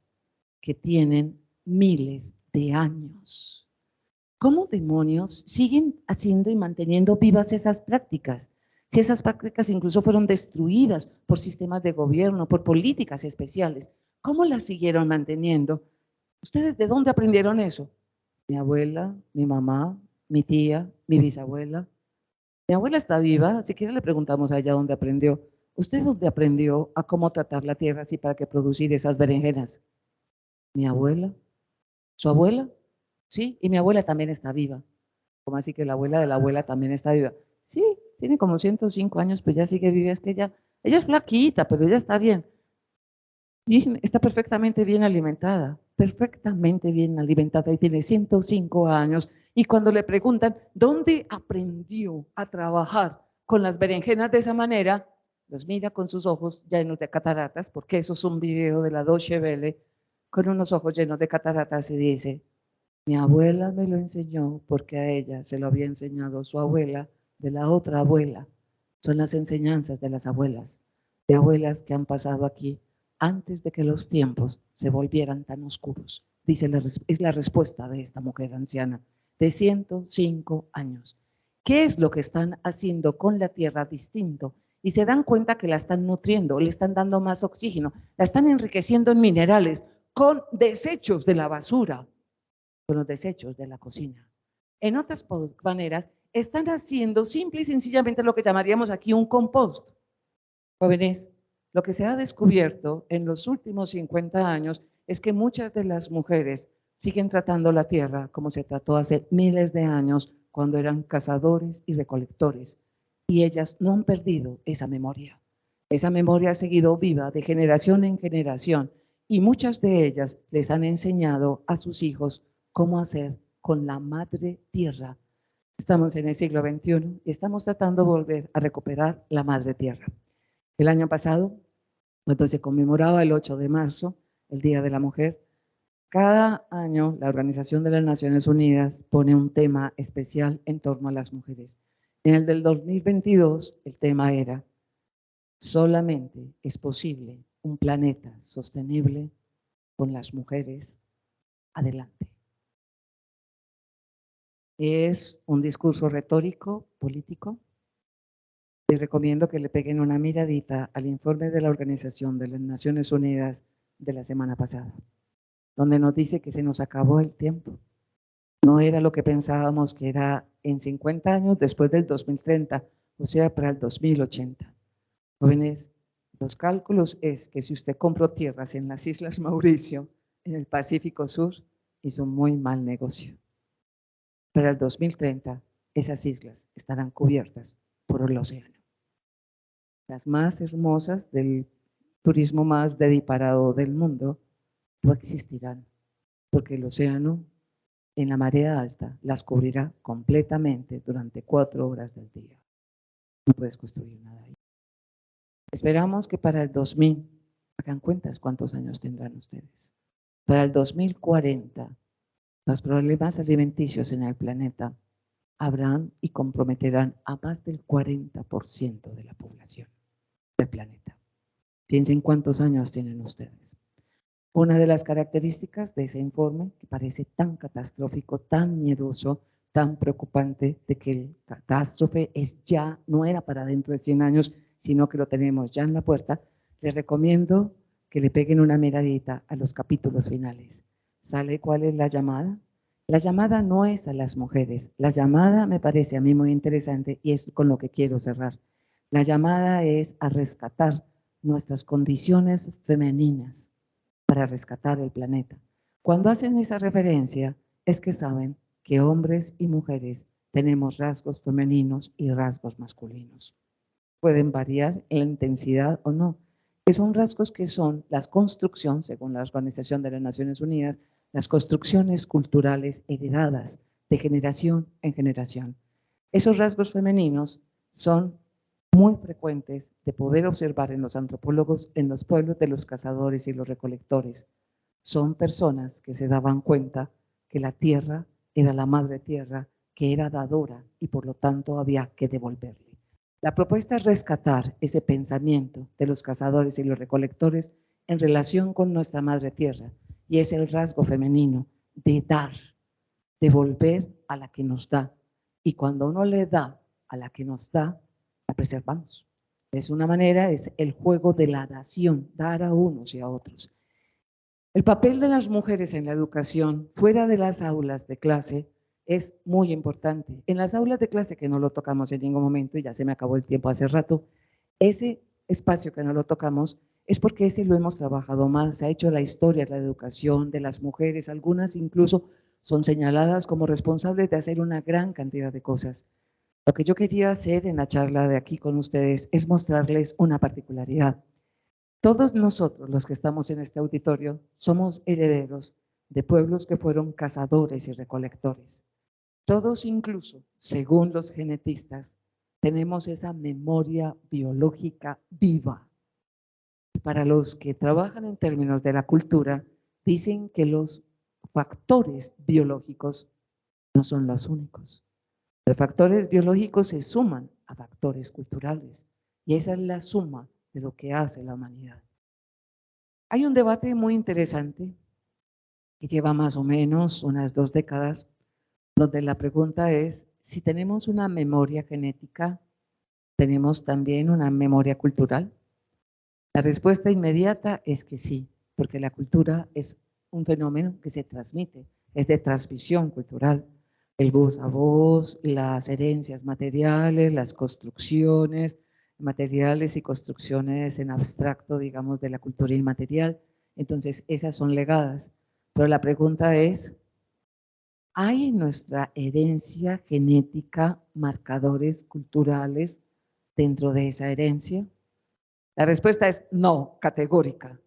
que tienen miles de años. ¿Cómo demonios siguen haciendo y manteniendo vivas esas prácticas? Si esas prácticas incluso fueron destruidas por sistemas de gobierno, por políticas especiales, ¿cómo las siguieron manteniendo? ¿Ustedes de dónde aprendieron eso? Mi abuela, mi mamá, mi tía, mi bisabuela. Mi abuela está viva, si quiere le preguntamos a ella dónde aprendió. ¿Usted dónde aprendió a cómo tratar la tierra así para que producir esas berenjenas? Mi abuela. ¿Su abuela? Sí, y mi abuela también está viva. ¿Cómo así que la abuela de la abuela también está viva? Sí, tiene como 105 años, pues ya sigue viva. Es que ella es flaquita, pero ella está bien. Y está perfectamente bien alimentada y tiene 105 años. Y cuando le preguntan dónde aprendió a trabajar con las berenjenas de esa manera, los mira con sus ojos llenos de cataratas, porque eso es un video de la Deutsche Welle, con unos ojos llenos de cataratas y dice, mi abuela me lo enseñó porque a ella se lo había enseñado su abuela de la otra abuela. Son las enseñanzas de las abuelas, de abuelas que han pasado aquí antes de que los tiempos se volvieran tan oscuros. Dice, es la respuesta de esta mujer anciana de 105 años. ¿Qué es lo que están haciendo con la tierra distinto? Y se dan cuenta que la están nutriendo, le están dando más oxígeno, la están enriqueciendo en minerales con desechos de la basura, con los desechos de la cocina. En otras maneras, están haciendo simple y sencillamente lo que llamaríamos aquí un compost. Jóvenes, lo que se ha descubierto en los últimos 50 años es que muchas de las mujeres siguen tratando la tierra como se trató hace miles de años cuando eran cazadores y recolectores. Y ellas no han perdido esa memoria. Esa memoria ha seguido viva de generación en generación y muchas de ellas les han enseñado a sus hijos cómo hacer con la madre tierra. Estamos en el siglo XXI y estamos tratando de volver a recuperar la madre tierra. El año pasado, cuando se conmemoraba el 8 de marzo, el Día de la Mujer, cada año la Organización de las Naciones Unidas pone un tema especial en torno a las mujeres. En el del 2022, el tema era, solamente es posible un planeta sostenible con las mujeres adelante. Es un discurso retórico, político. Les recomiendo que le peguen una miradita al informe de la Organización de las Naciones Unidas de la semana pasada, donde nos dice que se nos acabó el tiempo. No era lo que pensábamos que era en 50 años después del 2030, o sea, para el 2080. Jóvenes, los cálculos es que si usted compró tierras en las Islas Mauricio, en el Pacífico Sur, hizo un muy mal negocio. Para el 2030, esas islas estarán cubiertas por el océano. Las más hermosas del turismo más disparado del mundo no existirán, porque el océano en la marea alta las cubrirá completamente durante 4 horas del día. No puedes construir nada ahí. Esperamos que para el 2000 hagan cuentas cuántos años tendrán ustedes. Para el 2040, los problemas alimenticios en el planeta habrán y comprometerán a más del 40% de la población del planeta. Piensen cuántos años tienen ustedes. Una de las características de ese informe, que parece tan catastrófico, tan miedoso, tan preocupante, de que el catástrofe no era para dentro de 100 años, sino que lo tenemos ya en la puerta, les recomiendo que le peguen una miradita a los capítulos finales. ¿Sabe cuál es la llamada? La llamada no es a las mujeres. La llamada me parece a mí muy interesante y es con lo que quiero cerrar. La llamada es a rescatar nuestras condiciones femeninas para rescatar el planeta. Cuando hacen esa referencia es que saben que hombres y mujeres tenemos rasgos femeninos y rasgos masculinos. Pueden variar en la intensidad o no, que son rasgos que son la construcción, según la Organización de las Naciones Unidas, las construcciones culturales heredadas de generación en generación. Esos rasgos femeninos son muy frecuentes de poder observar en los antropólogos en los pueblos de los cazadores y los recolectores. Son personas que se daban cuenta que la tierra era la madre tierra, que era dadora y por lo tanto había que devolverle. La propuesta es rescatar ese pensamiento de los cazadores y los recolectores en relación con nuestra madre tierra, y es el rasgo femenino de dar, devolver a la que nos da. Y cuando uno le da a la que nos da, la preservamos. Es una manera, es el juego de la dación, dar a unos y a otros. El papel de las mujeres en la educación, fuera de las aulas de clase, es muy importante. En las aulas de clase, que no lo tocamos en ningún momento, y ya se me acabó el tiempo hace rato, ese espacio que no lo tocamos es porque ese lo hemos trabajado más. Se ha hecho la historia de la educación de las mujeres, algunas incluso son señaladas como responsables de hacer una gran cantidad de cosas. Lo que yo quería hacer en la charla de aquí con ustedes es mostrarles una particularidad. Todos nosotros, los que estamos en este auditorio, somos herederos de pueblos que fueron cazadores y recolectores. Todos incluso, según los genetistas, tenemos esa memoria biológica viva. Para los que trabajan en términos de la cultura, dicen que los factores biológicos no son los únicos. Los factores biológicos se suman a factores culturales y esa es la suma de lo que hace la humanidad. Hay un debate muy interesante que lleva más o menos unas 2 décadas, donde la pregunta es si tenemos una memoria genética, ¿tenemos también una memoria cultural? La respuesta inmediata es que sí, porque la cultura es un fenómeno que se transmite, es de transmisión cultural. El voz a voz, las herencias materiales, las construcciones materiales y construcciones en abstracto, digamos, de la cultura inmaterial. Entonces, esas son legadas. Pero la pregunta es, ¿hay en nuestra herencia genética marcadores culturales dentro de esa herencia? La respuesta es no, categórica.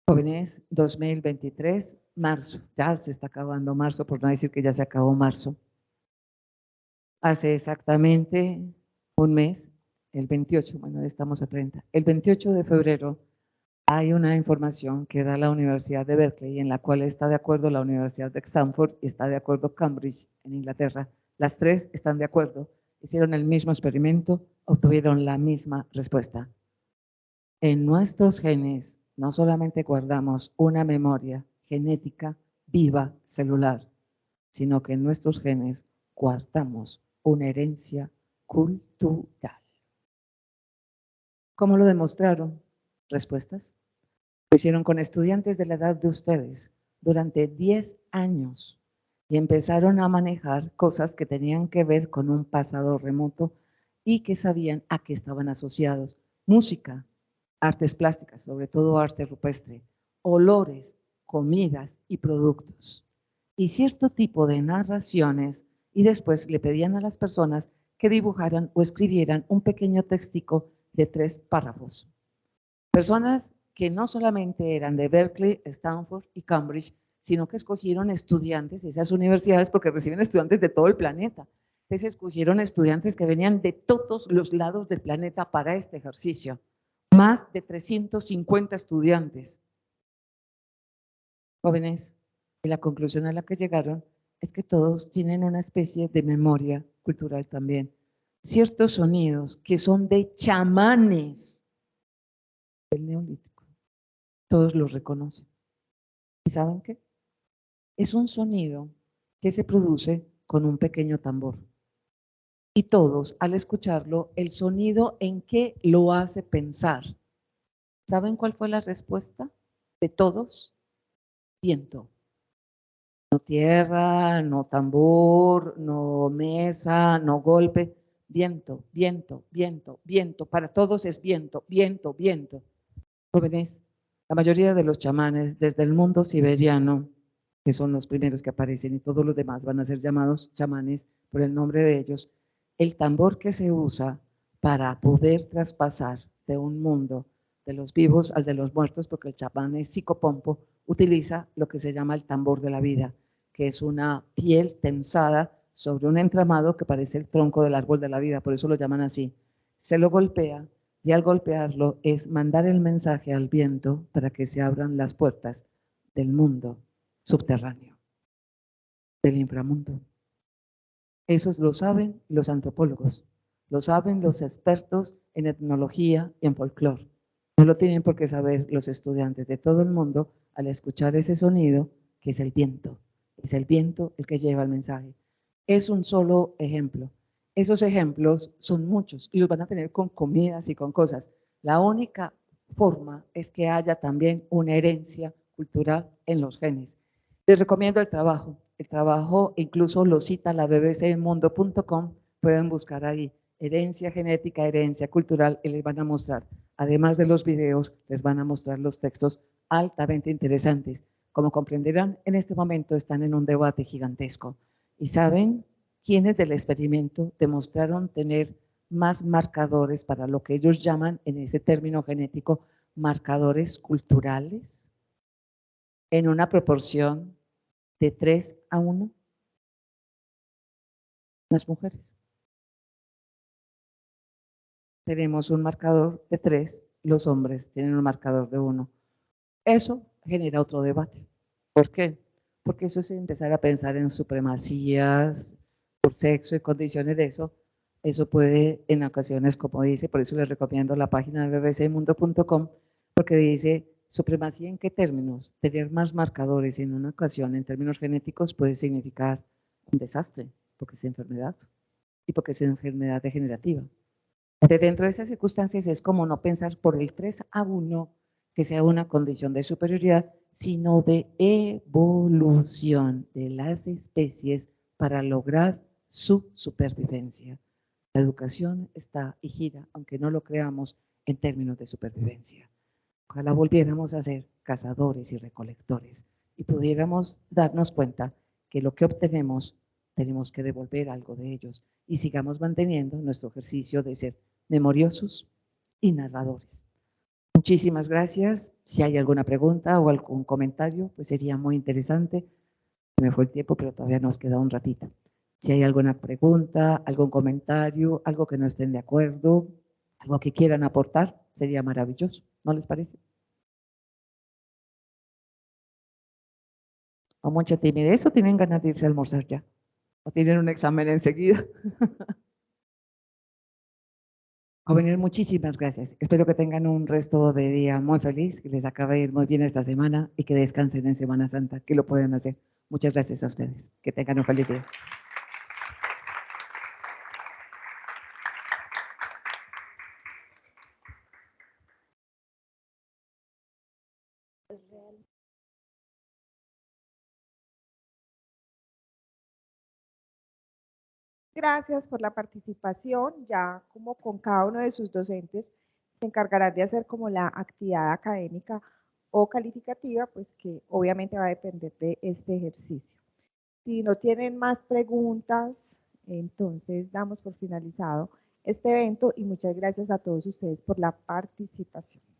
Jóvenes, 2023, marzo, ya se está acabando marzo, por no decir que ya se acabó marzo. Hace exactamente un mes, el 28, bueno, estamos a 30, el 28 de febrero hay una información que da la Universidad de Berkeley, en la cual está de acuerdo la Universidad de Stanford y está de acuerdo Cambridge en Inglaterra. Las tres están de acuerdo, hicieron el mismo experimento, obtuvieron la misma respuesta. En nuestros genes no solamente guardamos una memoria genética viva, celular, sino que en nuestros genes guardamos una herencia cultural. ¿Cómo lo demostraron? Respuestas. Lo hicieron con estudiantes de la edad de ustedes durante 10 años y empezaron a manejar cosas que tenían que ver con un pasado remoto y que sabían a qué estaban asociados. Música, artes plásticas, sobre todo arte rupestre, olores, comidas y productos. Y cierto tipo de narraciones, y después le pedían a las personas que dibujaran o escribieran un pequeño textico de 3 párrafos. Personas que no solamente eran de Berkeley, Stanford y Cambridge, sino que escogieron estudiantes de esas universidades porque reciben estudiantes de todo el planeta. Entonces escogieron estudiantes que venían de todos los lados del planeta para este ejercicio. Más de 350 estudiantes. Jóvenes, y la conclusión a la que llegaron es que todos tienen una especie de memoria cultural también. Ciertos sonidos que son de chamanes del Neolítico, todos los reconocen. ¿Y saben qué? Es un sonido que se produce con un pequeño tambor. Y todos, al escucharlo, el sonido en qué lo hace pensar. ¿Saben cuál fue la respuesta de todos? Viento. No tierra, no tambor, no mesa, no golpe. Viento, viento, viento, viento. Para todos es viento, viento, viento. Jóvenes, la mayoría de los chamanes desde el mundo siberiano, que son los primeros que aparecen y todos los demás van a ser llamados chamanes por el nombre de ellos, el tambor que se usa para poder traspasar de un mundo de los vivos al de los muertos, porque el chamán es psicopompo, utiliza lo que se llama el tambor de la vida, que es una piel tensada sobre un entramado que parece el tronco del árbol de la vida, por eso lo llaman así. Se lo golpea y al golpearlo es mandar el mensaje al viento para que se abran las puertas del mundo subterráneo, del inframundo. Eso lo saben los antropólogos, lo saben los expertos en etnología y en folclore. No lo tienen por qué saber los estudiantes de todo el mundo al escuchar ese sonido, que es el viento. Es el viento el que lleva el mensaje. Es un solo ejemplo. Esos ejemplos son muchos y los van a tener con comidas y con cosas. La única forma es que haya también una herencia cultural en los genes. Les recomiendo el trabajo. El trabajo incluso lo cita la bbcmundo.com. Pueden buscar ahí herencia genética, herencia cultural y les van a mostrar. Además de los videos, les van a mostrar los textos altamente interesantes. Como comprenderán, en este momento están en un debate gigantesco. ¿Y saben quiénes del experimento demostraron tener más marcadores para lo que ellos llaman, en ese término genético, marcadores culturales? En una proporción de 3:1, las mujeres. Tenemos un marcador de 3, los hombres tienen un marcador de 1. Eso genera otro debate. ¿Por qué? Porque eso es empezar a pensar en supremacías por sexo y condiciones de eso. Eso puede en ocasiones, como dice, por eso les recomiendo la página de bbcmundo.com, porque dice, supremacía en qué términos. Tener más marcadores en una ocasión en términos genéticos puede significar un desastre, porque es enfermedad y porque es enfermedad degenerativa. Dentro de esas circunstancias es como no pensar por el 3:1 que sea una condición de superioridad, sino de evolución de las especies para lograr su supervivencia. La educación está y gira, aunque no lo creamos, en términos de supervivencia. Ojalá volviéramos a ser cazadores y recolectores y pudiéramos darnos cuenta que lo que obtenemos tenemos que devolver algo de ellos y sigamos manteniendo nuestro ejercicio de ser memoriosos y narradores. Muchísimas gracias. Si hay alguna pregunta o algún comentario, pues sería muy interesante. Me fue el tiempo, pero todavía nos queda un ratito. Si hay alguna pregunta, algún comentario, algo que no estén de acuerdo, algo que quieran aportar, sería maravilloso. ¿No les parece? O mucha timidez o tienen ganas de irse a almorzar ya. O tienen un examen enseguida. Jóvenes, muchísimas gracias. Espero que tengan un resto de día muy feliz, que les acabe de ir muy bien esta semana y que descansen en Semana Santa, que lo pueden hacer. Muchas gracias a ustedes. Que tengan un feliz día. Gracias por la participación. Ya como con cada uno de sus docentes se encargarán de hacer como la actividad académica o calificativa, pues que obviamente va a depender de este ejercicio. Si no tienen más preguntas, entonces damos por finalizado este evento y muchas gracias a todos ustedes por la participación.